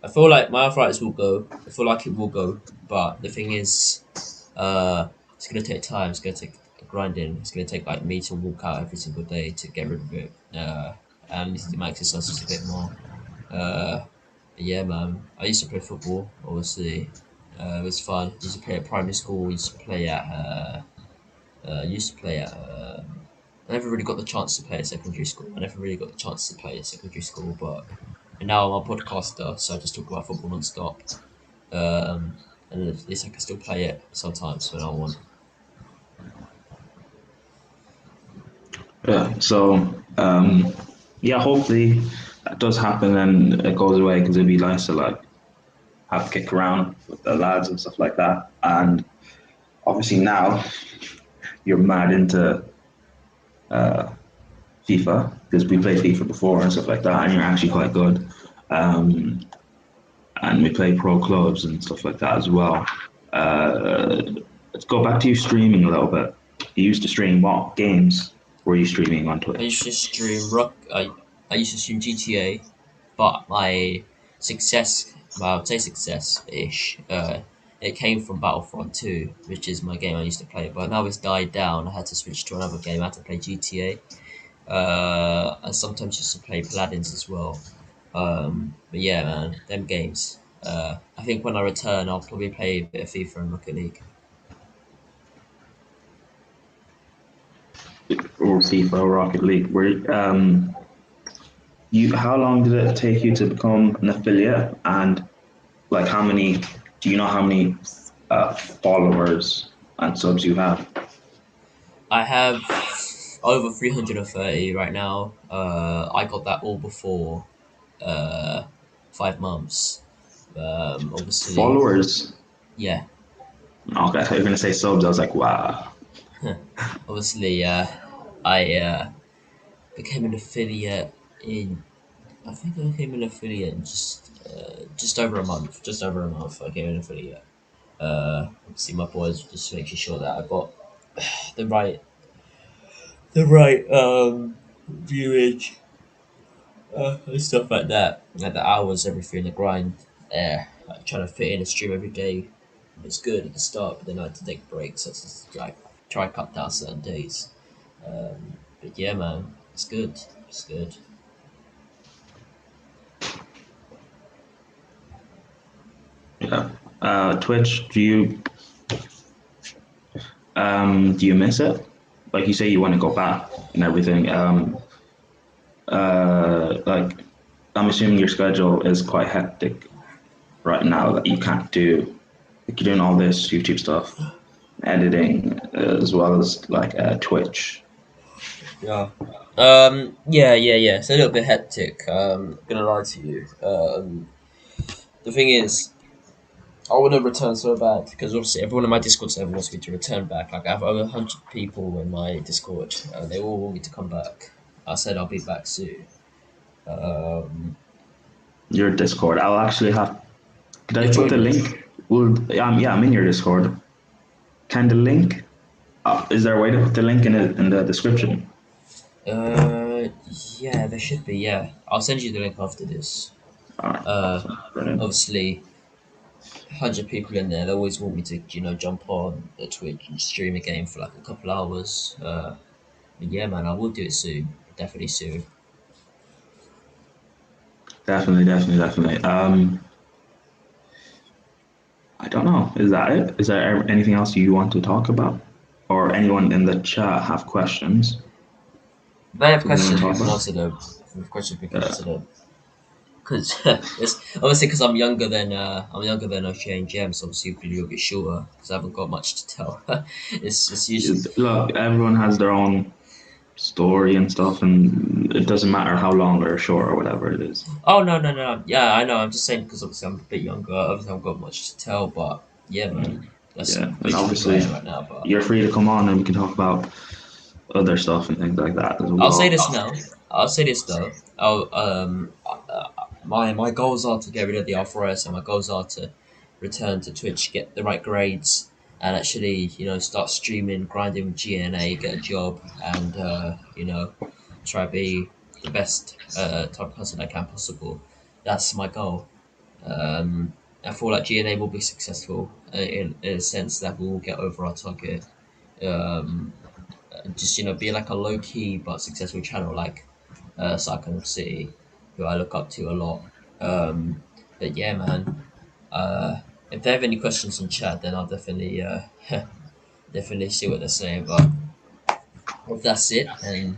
[SPEAKER 2] I feel like my arthritis will go. I feel like it will go. But the thing is, it's gonna take time. It's gonna take grinding. It's gonna take like me to walk out every single day to get rid of it. And need to do my exercises a bit more. Uh, yeah, man. I used to play football. Obviously, it was fun. Used to play at primary school. Used to play at. Used to play at. I never really got the chance to play at secondary school. I never really got the chance to play at secondary school, but and now I'm a podcaster, so I just talk about football non-stop. Um, and at least I can still play it sometimes when I want.
[SPEAKER 1] Yeah. So yeah, hopefully that does happen and it goes away because it'd be nice to like have a kick around with the lads and stuff like that. And obviously now you're mad into FIFA because we played FIFA before and stuff like that, and you're actually quite good. Um, and we play pro clubs and stuff like that as well. Uh, let's go back to you streaming a little bit. You used to stream what games were you streaming on
[SPEAKER 2] I used
[SPEAKER 1] Twitch?
[SPEAKER 2] to stream rock. I used to stream GTA, but my success, well, I would say success-ish. It came from Battlefront 2, which is my game I used to play. But now it's died down. I had to switch to another game. I had to play GTA. I sometimes used to play Paladins as well. But yeah, man, them games. I think when I return, I'll probably play a bit of FIFA and Rocket League.
[SPEAKER 1] Or FIFA or Rocket League? You how long did it take you to become an affiliate, and like how many? Do you know how many followers and subs you have?
[SPEAKER 2] I have over 330 right now. I got that all before uh, 5 months. Obviously,
[SPEAKER 1] Followers?
[SPEAKER 2] yeah.
[SPEAKER 1] Okay, I thought you were gonna say subs. I was like, wow.
[SPEAKER 2] Obviously, I became an affiliate in. I think I became an affiliate in just over a month. Just over a month, I became an affiliate. Obviously, my boys were just making sure that I got the right viewage and stuff like that. Like the hours, everything, the grind. Like trying to fit in a stream every day. It's good at the start, but then I had to take breaks. So it's just, like try to cut down certain days. But yeah, man, it's good. It's good.
[SPEAKER 1] Yeah. Twitch, do you miss it? Like you say, you want to go back and everything. Like I'm assuming your schedule is quite hectic right now that you can't do. Like you're doing all this YouTube stuff, editing, as well as like Twitch.
[SPEAKER 2] Yeah. Yeah. It's a little bit hectic. Not gonna lie to you. The thing is, I want to return so bad because obviously everyone in my Discord server wants me to return back. Like I have over 100 people in my Discord. They all want me to come back. I said I'll be back soon. Um,
[SPEAKER 1] Your Discord. I'll actually have. Could I
[SPEAKER 2] you'll
[SPEAKER 1] put
[SPEAKER 2] join
[SPEAKER 1] the
[SPEAKER 2] me.
[SPEAKER 1] link? Well, yeah, I'm in your Discord. Can the link? Is there a way to put the link in the description?
[SPEAKER 2] Uh, yeah, there should be. Yeah, I'll send you the link after this.
[SPEAKER 1] All right,
[SPEAKER 2] Uh,
[SPEAKER 1] awesome, brilliant.
[SPEAKER 2] Obviously, 100 people in there. They always want me to, jump on the Twitch and stream a game for like a couple hours. But yeah, man, I will do it soon. Definitely soon.
[SPEAKER 1] Definitely. I don't know. Is that it? Is there anything else you want to talk about, or anyone in the chat have questions?
[SPEAKER 2] If they have
[SPEAKER 1] Do we want
[SPEAKER 2] questions,
[SPEAKER 1] to
[SPEAKER 2] we
[SPEAKER 1] talk
[SPEAKER 2] can
[SPEAKER 1] about?
[SPEAKER 2] answer them. If they have questions, we can
[SPEAKER 1] Uh,
[SPEAKER 2] answer them. Because it's obviously because I'm younger than O'Shea and James. Obviously, it'll be a little bit shorter because I haven't got much to tell. It's usually
[SPEAKER 1] Look, everyone has their own story and stuff, and it doesn't matter how long or short or whatever it is.
[SPEAKER 2] oh no yeah I know I'm just saying because obviously I'm a bit younger. Obviously, I've got much to tell, but yeah, man. That's
[SPEAKER 1] Yeah, and
[SPEAKER 2] literally
[SPEAKER 1] obviously
[SPEAKER 2] right now. But
[SPEAKER 1] you're free to come on and we can talk about other stuff and things like that as
[SPEAKER 2] I'll say
[SPEAKER 1] well.
[SPEAKER 2] this now. I'll say this though. My goals are to get rid of the arthritis, and my goals are to return to Twitch, get the right grades, and actually, start streaming, grinding with GNA, get a job, and try to be the best type of person I can possible. That's my goal. I feel like GNA will be successful in a sense that we will get over our target. Um, just be like a low key but successful channel like Cyclone City, who I look up to a lot. But yeah, man. If they have any questions in chat, then I'll definitely definitely see what they're saying. But if that's it, then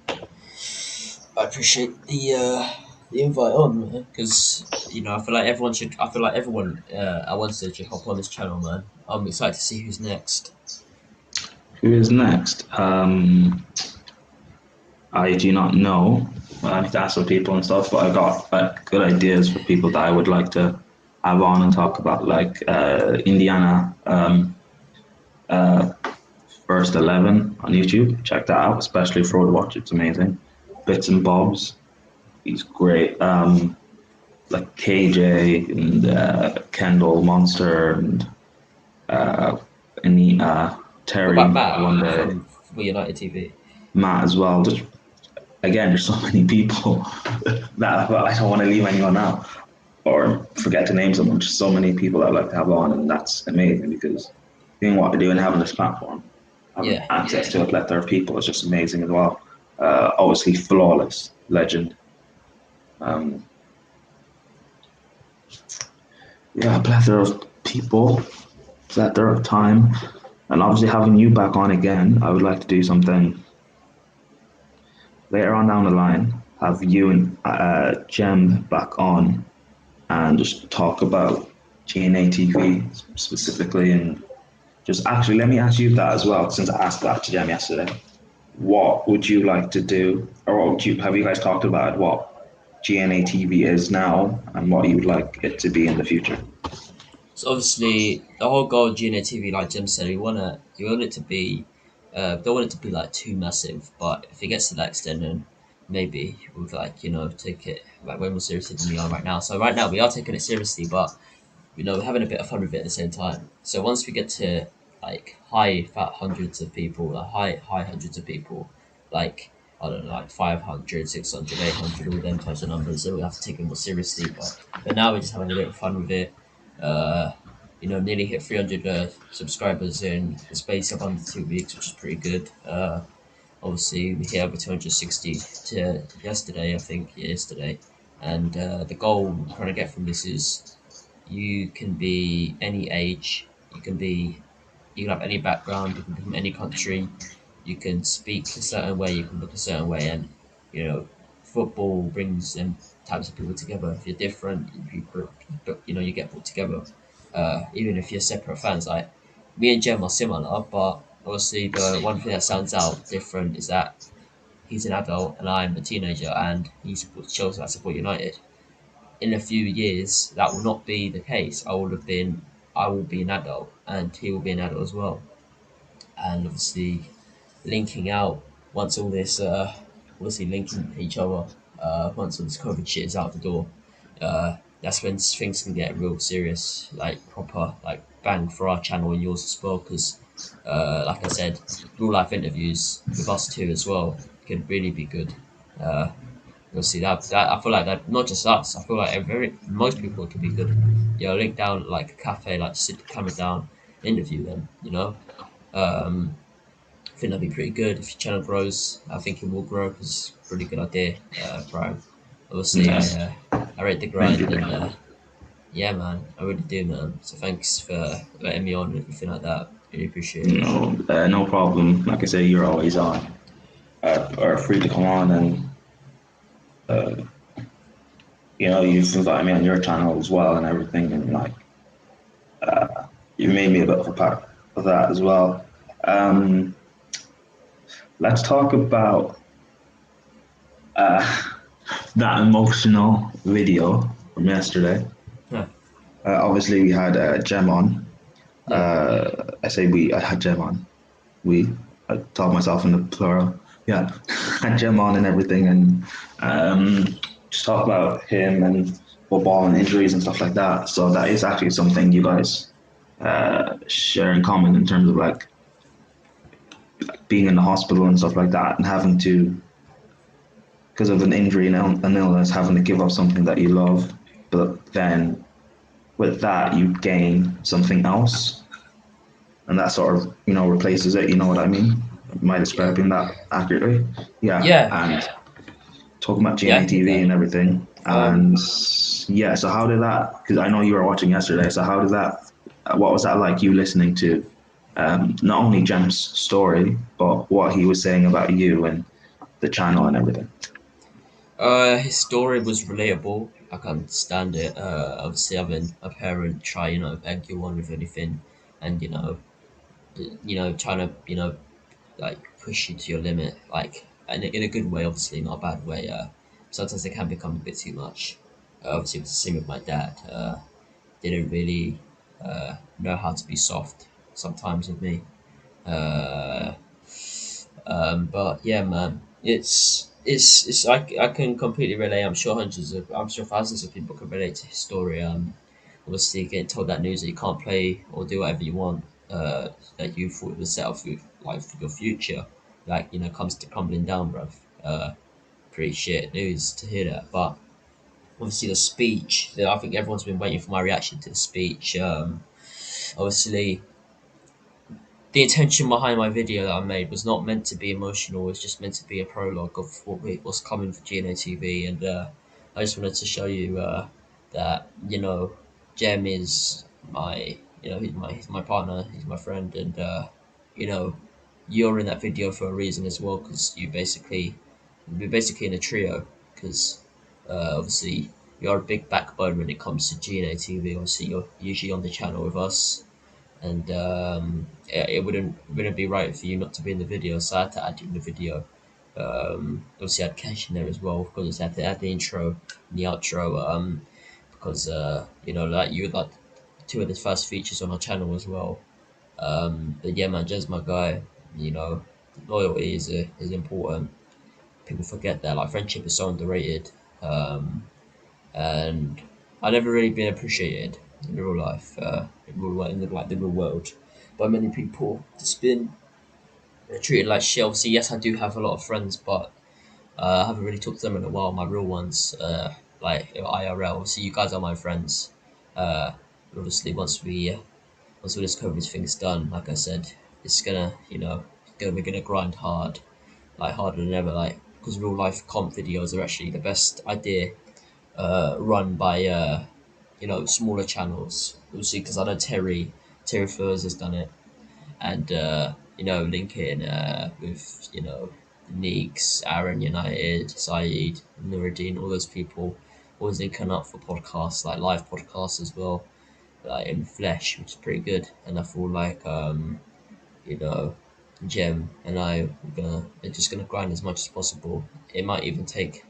[SPEAKER 2] I appreciate the invite on, man. Because I feel like everyone should. I feel like everyone I want to should hop on this channel, man. I'm excited to see who's next.
[SPEAKER 1] Who is next? I do not know. I need to ask some people and stuff, but I got good ideas for people that I would like to have on and talk about, like Indiana uh, First 11 on YouTube. Check that out, especially for Road Watch. It's amazing. Bits and Bobs, he's great. Like KJ and Kendall Monster and Anita,
[SPEAKER 2] What
[SPEAKER 1] Terry,
[SPEAKER 2] about Matt
[SPEAKER 1] one day,
[SPEAKER 2] from Football United TV?
[SPEAKER 1] Matt as well. Just again, there's so many people that I don't want to leave anyone out or forget to name someone. Just so many people I'd like to have on, and that's amazing because doing what I do and having this platform, having
[SPEAKER 2] Yeah.
[SPEAKER 1] access to a plethora of people is just amazing as well. Obviously, flawless legend. Um, yeah, a plethora of people, plethora of time, and obviously having you back on again. I would like to do something later on down the line. Have you and Jem back on and just talk about GNA TV specifically, and just actually let me ask you that as well, since I asked that to Jem yesterday. What would you like to do, or what would you have you guys talked about what GNA TV is now and what you would like it to be in the future?
[SPEAKER 2] So obviously the whole goal of GNA TV, like Jim said, we want it to be, don't want it to be like too massive. But if it gets to that extent, then maybe we'll like take it like way more seriously than we are right now. So right now we are taking it seriously, but we're having a bit of fun with it at the same time. So once we get to like high fat hundreds of people, like high hundreds of people, like I don't know, like 500, 600, 800, all them types of numbers, so we have to take it more seriously. But now we're just having a bit of fun with it. Uh, nearly hit 300 subscribers in the space of under 2 weeks, which is pretty good. Obviously, we hit over 260 to yesterday, I think, yesterday. And the goal we're trying to get from this is you can be any age, you can have any background, you can be from any country, you can speak a certain way, you can look a certain way, and football brings them types of people together. If you're different, you get put together. Even if you're separate fans, like me and Jem are similar, but obviously the one thing that stands out different is that he's an adult and I'm a teenager, and he supports Chelsea. I support United. In a few years, that will not be the case. I will be an adult, and he will be an adult as well. And obviously, linking out once all this, obviously linking each other, once all this COVID shit is out the door, that's when things can get real serious, like proper, like bang for our channel and yours as well. Because, like I said, real life interviews with us too as well could really be good. Uh, You'll see that I feel like that not just us. I feel like most people it could be good. Link down like a cafe, like sit the camera down, interview them. I think that'd be pretty good if your channel grows. I think it will grow because it's a pretty good idea, Brian. Obviously,
[SPEAKER 1] Yes,
[SPEAKER 2] I rate the
[SPEAKER 1] thank you.
[SPEAKER 2] grind and yeah, man, I really do, man. So thanks for letting me on and everything like that. Really appreciate it.
[SPEAKER 1] No, no problem. Like I say, you're always on, or free to come on, and uh, you've invited me on your channel as well and everything, and like you made me a bit of a part of that as well. Um, let's talk about uh, that emotional video from yesterday.
[SPEAKER 2] Huh.
[SPEAKER 1] Obviously, we had Gem on. I say we. I had Jem on. We. I taught myself in the plural. Yeah, had Jem on and everything, and just talk about him and football and injuries and stuff like that. So that is actually something you guys share in common in terms of like being in the hospital and stuff like that, and having to, because of an injury and an illness, having to give up something that you love, but then with that you gain something else, and that sort of replaces it. You know what I mean? Am I
[SPEAKER 2] Yeah.
[SPEAKER 1] describing that accurately? Yeah,
[SPEAKER 2] Yeah.
[SPEAKER 1] and talking about
[SPEAKER 2] Yeah, I
[SPEAKER 1] GNA
[SPEAKER 2] get
[SPEAKER 1] TV
[SPEAKER 2] that.
[SPEAKER 1] and everything,
[SPEAKER 2] Um,
[SPEAKER 1] and yeah. So how did that? Because I know you were watching yesterday. So how did that? What was that like? You listening to not only Jem's story, but what he was saying about you and the channel and everything.
[SPEAKER 2] his story was relatable. I can understand it. Obviously, having a parent try, egg you on with anything, and trying to, like push you to your limit, like in a good way, obviously, not a bad way. Sometimes it can become a bit too much. Obviously, it was the same with my dad. Didn't really know how to be soft sometimes with me. Uh, but yeah, man, it's I can completely relate. I'm sure thousands of people can relate to his story. Obviously getting told that news that you can't play or do whatever you want, that you thought was set up for like for your future, like comes to crumbling down, bruv. Pretty shit news to hear that. But obviously the speech, I think everyone's been waiting for my reaction to the speech. Obviously the intention behind my video that I made was not meant to be emotional. It was just meant to be a prologue of what's coming for GNA TV, and I just wanted to show you that Jem is my he's my partner, he's my friend, and you know you're in that video for a reason as well, because we're basically in a trio, because obviously you're a big backbone when it comes to GNA TV. Obviously you're usually on the channel with us, and it wouldn't be right for you not to be in the video, so I had to add you in the video. Obviously, I had Cash in there as well, of course. I had to add the intro and the outro, because like you were like two of the first features on our channel as well. But yeah, man, Jen's my guy. You know, loyalty is important. People forget that, like, friendship is so underrated. And I never really been appreciated in real life, in the real world, by many people. Just been treated like shit. Obviously, yes, I do have a lot of friends, but I haven't really talked to them in a while. My real ones, like IRL. Obviously, you guys are my friends. Uh, obviously, once all this COVID thing's done, like I said, it's gonna, we're gonna grind hard, like harder than ever, like, because real life comp videos are actually the best idea run by smaller channels. Obviously, because I know Terry Furs has done it, and linking with Neeks, Aaron United, Saeed, Nuruddin, all those people always linking up for podcasts, like live podcasts as well, like in flesh, which is pretty good. And I feel like you know Jem and are just gonna grind as much as possible. It might even take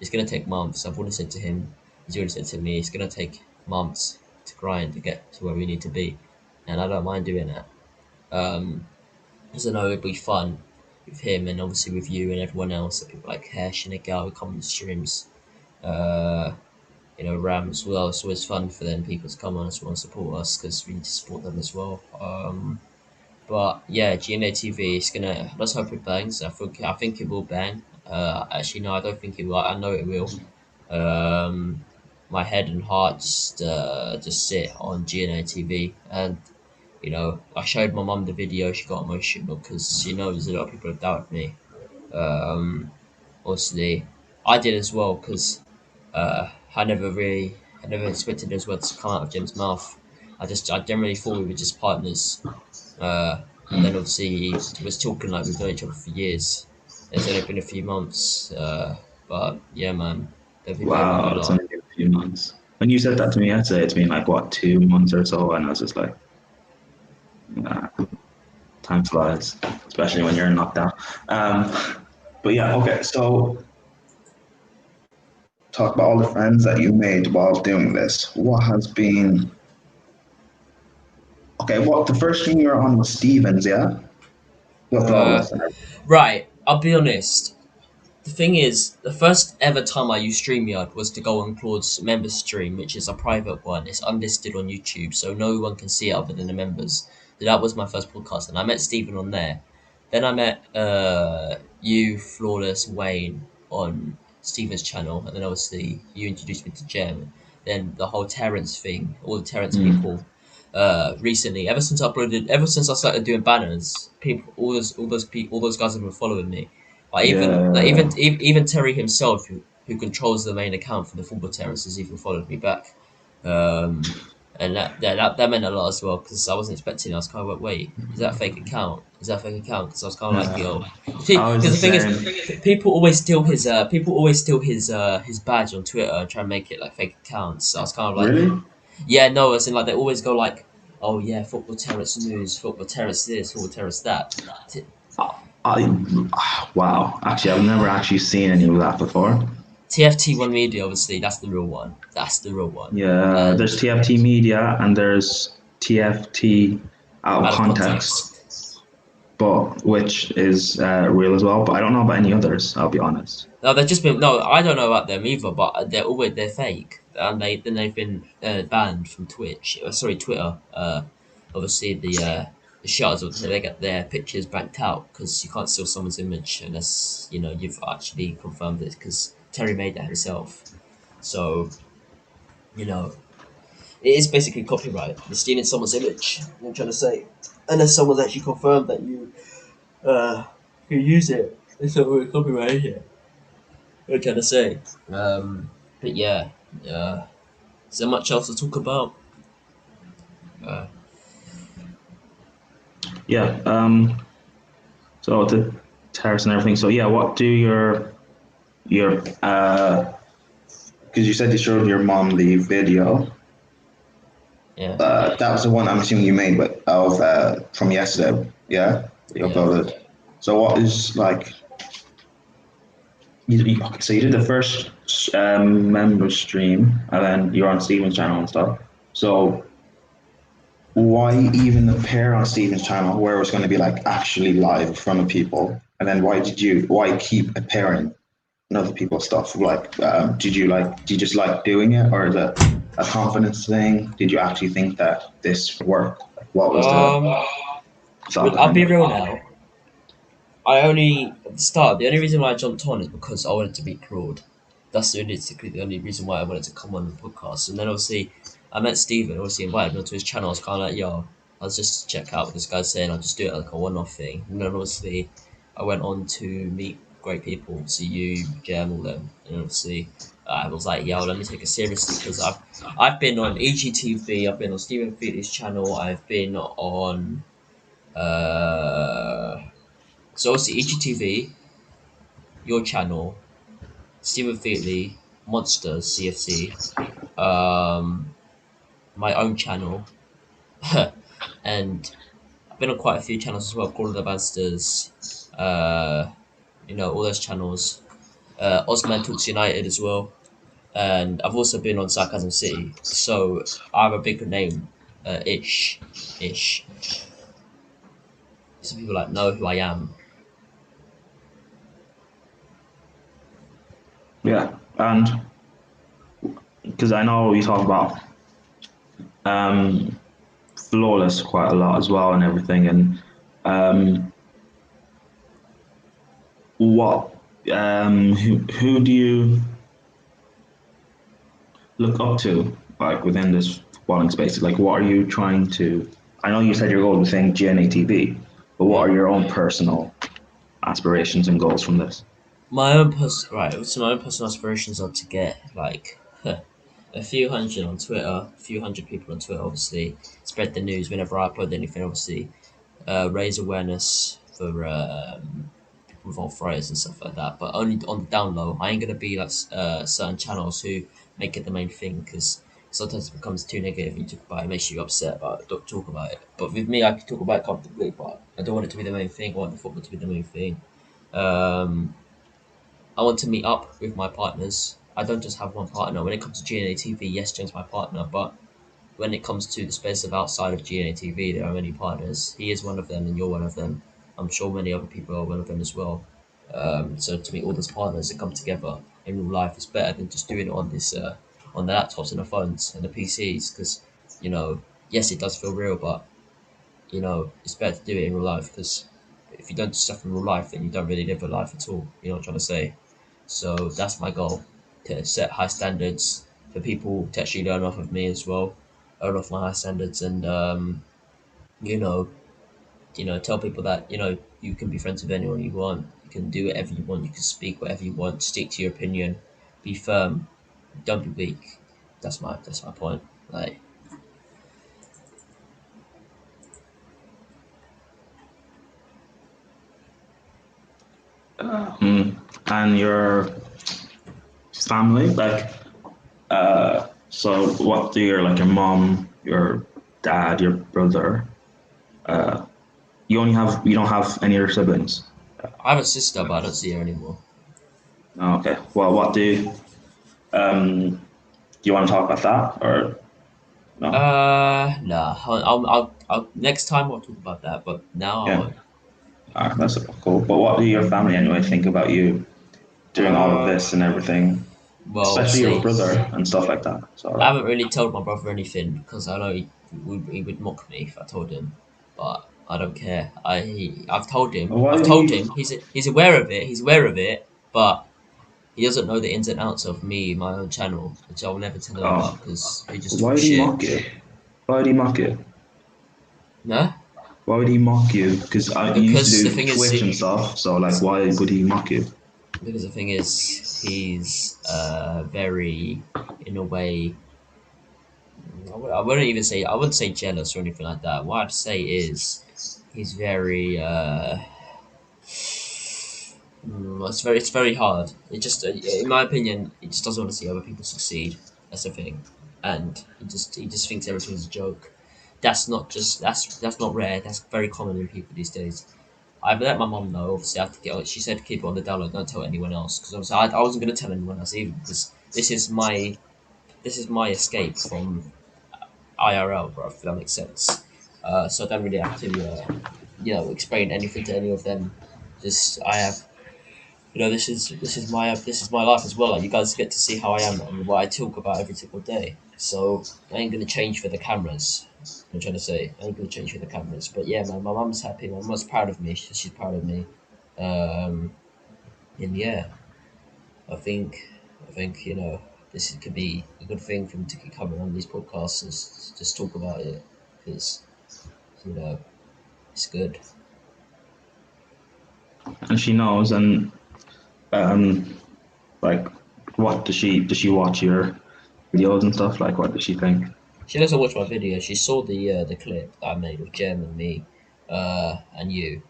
[SPEAKER 2] It's gonna take months. I've already said to him, he's already said to me, it's gonna take months to grind to get to where we need to be, and I don't mind doing that. Because I know it'll be fun with him, and obviously with you and everyone else. People like Hesh and Igal who come on the streams. Uh, Ram as well. It's always fun for them people to come on as well and support us, because we need to support them as well. But yeah, GNA TV is gonna. Let's hope it bangs. I think it will bang. Actually, no, I don't think it will. I know it will. Um, my head and heart just sit on GNA TV, and I showed my mum the video. She got emotional because she knows a lot of people have doubted me. Um, Obviously, I did as well, because I never expected those words to come out of Jim's mouth. I generally thought we were just partners. And then obviously he was talking like we've known each other for years. It's only been a few months, but yeah, man, the video meant a
[SPEAKER 1] Wow, it's
[SPEAKER 2] lot.
[SPEAKER 1] only been a few months. When you said that to me, I'd say it's been like what, 2 months or so, and I was just like, nah, time flies, especially when you're in lockdown. But yeah, okay. So talk about all the friends that you made while doing this. What has been Okay, what the first stream you were on was Stevens, yeah? With
[SPEAKER 2] Uh,
[SPEAKER 1] Flawless and everything.
[SPEAKER 2] right. I'll be honest. The thing is, the first ever time I used StreamYard was to go on Claude's member stream, which is a private one. It's unlisted on YouTube, so no one can see it other than the members. So that was my first podcast, and I met Stephen on there. Then I met you, Flawless, Wayne on Stephen's channel, and then obviously you introduced me to Jem. Then the whole Terrence thing, all the Terrence people. Recently, ever since I started doing banners, people, all those guys have been following me.
[SPEAKER 1] Yeah.
[SPEAKER 2] Even Terry himself, who controls the main account for the Football Terrace, has even followed me back, and that meant a lot as well because I wasn't expecting it. I was kind of like, wait, is that a fake account? Is that a fake account? Because I was kind of like, yo,
[SPEAKER 1] I was
[SPEAKER 2] because
[SPEAKER 1] the
[SPEAKER 2] the thing is,
[SPEAKER 1] same.
[SPEAKER 2] people always steal his badge on Twitter and try and make it like fake accounts. So I was kind of like,
[SPEAKER 1] Really?
[SPEAKER 2] yeah, no, as in like they always go like, oh yeah, Football Terrace news, Football Terrace this, Football Terrace that.
[SPEAKER 1] Wow. Actually, I've never actually seen any of that before.
[SPEAKER 2] TFT1 Media, obviously, that's the real one. That's the real one.
[SPEAKER 1] Yeah,
[SPEAKER 2] And
[SPEAKER 1] there's TFT Media and there's TFT Out of
[SPEAKER 2] out of
[SPEAKER 1] Context,
[SPEAKER 2] context.
[SPEAKER 1] but which is real as well. But I don't know about any others. I'll be honest.
[SPEAKER 2] No, they've just been. No, I don't know about them either, but they're fake, and they've been banned from Twitch. Sorry, Twitter. Obviously the shutters they get their pictures banked out because you can't steal someone's image unless you've actually confirmed it because Terry made that himself. So you know it is basically copyright. You're stealing someone's image. I'm trying to say, unless someone's actually confirmed that you use it, it's not really copyright here. I'm trying to say. But yeah, is there much else to talk about? Uh,
[SPEAKER 1] Yeah. So the terrace and everything. So yeah, what do your because you said you showed your mom the video.
[SPEAKER 2] yeah,
[SPEAKER 1] That was the one I'm assuming you made, but of from yesterday. Yeah, that you
[SPEAKER 2] yeah,
[SPEAKER 1] uploaded. So what is like? Okay, so you did the first member stream, and then you're on Steven's channel and stuff. So why even appear on Steven's channel where it was going to be like actually live in front of people? And then why keep appearing in other people's stuff? Like, did you just like doing it, or is it a confidence thing? Did you actually think that this would work? Like, what was the
[SPEAKER 2] um,
[SPEAKER 1] thought
[SPEAKER 2] I'll
[SPEAKER 1] behind
[SPEAKER 2] be
[SPEAKER 1] it?
[SPEAKER 2] real now. I only at the start. The only reason why I jumped on is because I wanted to meet Claude. That's basically the only reason why I wanted to come on the podcast. And then obviously I met Steven, obviously invited me onto his channel. I was kind of like, yo, I'll just check out what this guy's saying. I'll just do it like a one-off thing. And then obviously I went on to meet great people, see you, Jem, all them, and obviously I was like, yo, let me take it seriously because I've been on EGTV, I've been on Stephen Feely's channel, I've been on uh so obviously EGTV, your channel, Stephen Feely, Monsters, CFC, um, my own channel, and I've been on quite a few channels as well. Call of the Monsters, uh, all those channels. Osman Talks United as well, and I've also been on Sarcasm City. So I have a bigger name, ish. Some people like know who I am.
[SPEAKER 1] Yeah, and because I know you talk about um, flawless quite a lot as well and everything, and um, what who do you look up to like within this footballing space? Like, what are you trying to? I know you said your goal was saying GNA TV, but what
[SPEAKER 2] Yeah.
[SPEAKER 1] are your own personal aspirations and goals from this?
[SPEAKER 2] So my own personal aspirations are to get like a few hundred on Twitter, a few hundred people on Twitter. Obviously, spread the news whenever I upload anything. Obviously, raise awareness for people with arthritis and stuff like that. But only on the down low. I ain't gonna be like certain channels who make it the main thing because sometimes it becomes too negative. You talk about it, it makes you upset about it. Don't talk about it. But with me, I can talk about it comfortably. But I don't want it to be the main thing. I want the football to be the main thing. Um, I want to meet up with my partners. I don't just have one partner. When it comes to GNA TV, yes, Jen's my partner, but when it comes to the space of outside of GNA TV, there are many partners. He is one of them, and you're one of them. I'm sure many other people are one of them as well. So to meet all those partners that come together in real life is better than just doing it on this on the laptops and the phones and the PCs. Because yes, it does feel real, but it's better to do it in real life. Because if you don't do stuff in real life, then you don't really live a life at all. You know what I'm trying to say? So that's my goal, to set high standards for people to actually learn off of me as well, learn off my high standards, and you know, tell people that you can be friends with anyone you want, you can do whatever you want, you can speak whatever you want, stick to your opinion, be firm, don't be weak. That's my point. Like,
[SPEAKER 1] And your family, like, so what do your mom, your dad, your brother, you don't have any other siblings?
[SPEAKER 2] I have a sister, but I don't see her anymore.
[SPEAKER 1] Oh, okay. Well, do you want to talk about that or no?
[SPEAKER 2] Nah. I'll next time I'll talk about that, but now I
[SPEAKER 1] Yeah.
[SPEAKER 2] won't.
[SPEAKER 1] All right, that's cool. But what do your family anyway think about you doing all of this and
[SPEAKER 2] Uh,
[SPEAKER 1] everything,
[SPEAKER 2] well,
[SPEAKER 1] especially your
[SPEAKER 2] obviously,
[SPEAKER 1] brother and stuff like that? So
[SPEAKER 2] I
[SPEAKER 1] like,
[SPEAKER 2] haven't really told my brother anything because I know he would mock me if I told him, but I don't care. I've told him.
[SPEAKER 1] why
[SPEAKER 2] I've
[SPEAKER 1] do
[SPEAKER 2] told
[SPEAKER 1] you?
[SPEAKER 2] him. He's aware of it. He's aware of it, but he doesn't know the ins and outs of me, my own channel, which I will never tell him
[SPEAKER 1] Oh,
[SPEAKER 2] about because he just
[SPEAKER 1] why
[SPEAKER 2] talks
[SPEAKER 1] would he
[SPEAKER 2] shit.
[SPEAKER 1] mock you? Why would he mock you?
[SPEAKER 2] No,
[SPEAKER 1] Why would he mock you? Because you used to
[SPEAKER 2] because the
[SPEAKER 1] do
[SPEAKER 2] thing is,
[SPEAKER 1] Twitch and stuff. So like, why would he mock you?
[SPEAKER 2] he's very, in a way. I wouldn't even say I wouldn't say jealous or anything like that. What I'd say is he's very it's very hard. It just in my opinion, he just doesn't want to see other people succeed. That's the thing, and he just thinks everything's a joke. That's not rare. That's very common in people these days. I've let my mum know. Obviously, I have to get. She said to keep it on the download. Don't tell anyone else because obviously I wasn't going to tell anyone else either because this is my escape from IRL, bro. If that makes sense. So I don't really have to explain anything to any of them. Just I have this is my life as well. Like, you guys get to see how I am and what I talk about every single day. So I ain't gonna change for the cameras. I'm trying to say I ain't gonna change for the cameras. But yeah, man, my mum's happy. My mum's proud of me. She's proud of me. Um, and yeah, I think this could be a good thing for me to keep coming on these podcasts and just talk about it because you know it's good.
[SPEAKER 1] And she knows. And um, like, what does she watch your videos and stuff? Like, what does she think?
[SPEAKER 2] She doesn't watch my video. She saw the clip that I made with Jem and me, and you.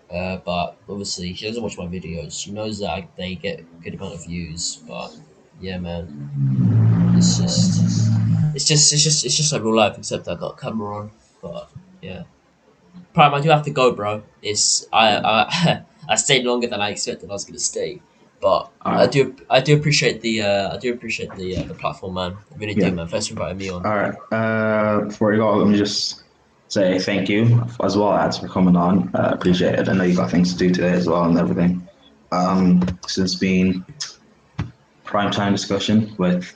[SPEAKER 2] But obviously she doesn't watch my videos. She knows that they get a good amount of views. But yeah, man, it's just it's just like real life, except I got a camera on. But yeah, Prime, I do have to go, bro. It's I I stayed longer than I expected I was gonna stay, but
[SPEAKER 1] All
[SPEAKER 2] I
[SPEAKER 1] right.
[SPEAKER 2] do I do appreciate the platform, man. I really do,
[SPEAKER 1] Yeah.
[SPEAKER 2] man. Thanks for inviting me on.
[SPEAKER 1] All right. Before you go, let me just say thank you as well, ads, for coming on. Appreciate it. I know you got things to do today as well and everything. This has been prime time discussion with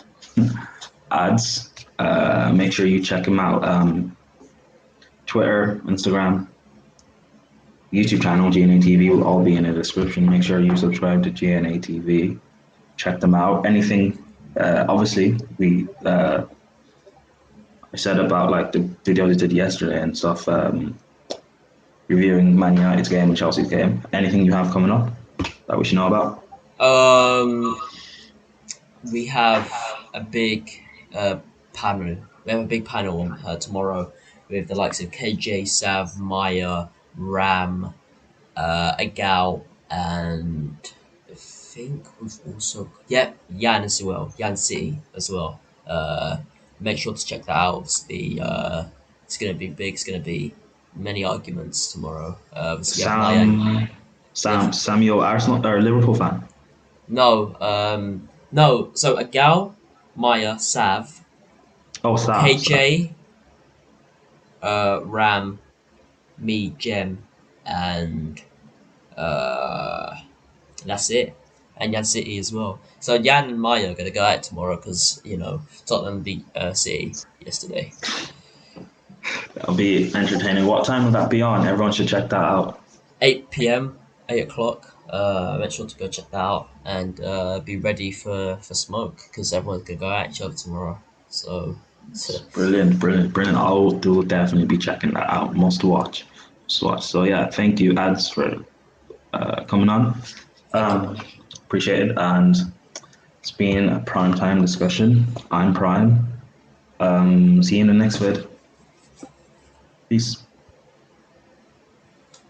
[SPEAKER 1] ads. Make sure you check them out. Twitter, Instagram, YouTube channel, GNA TV will all be in the description. Make sure you subscribe to GNA TV. Check them out. Anything, obviously, I said about like the videos we did yesterday and stuff, reviewing Man United's game and Chelsea's game. Anything you have coming up that we should know about?
[SPEAKER 2] Um, we have a big panel. We have a big panel tomorrow with the likes of KJ, Sav, Maya, Ram, Agal, and I think we've also Yan as well, Yan City as well. Make sure to check that out. Obviously, it's gonna be big. It's gonna be many arguments tomorrow. Obviously, we have Maya. We have
[SPEAKER 1] Samuel, Arsenal or Liverpool fan?
[SPEAKER 2] no, no. So Agal, Maya, Sav,
[SPEAKER 1] Oh, Sav.
[SPEAKER 2] KJ, Ram, me, Jem, and that's it. And Yan City as well. So Yan and Maya are gonna go out tomorrow because Tottenham beat City yesterday.
[SPEAKER 1] That'll be entertaining. What time will that be on? Everyone should check that out.
[SPEAKER 2] 8 p.m., 8 o'clock. Make sure to go check that out and be ready for smoke because everyone's gonna go at each other tomorrow. So,
[SPEAKER 1] Brilliant, brilliant, brilliant. I'll do definitely be checking that out. Must watch. Must watch. So yeah, thank you, Ads, for coming on.
[SPEAKER 2] thank you, man.
[SPEAKER 1] Appreciate it. And it's been a prime time discussion. I'm Prime. See you in the next vid. Peace.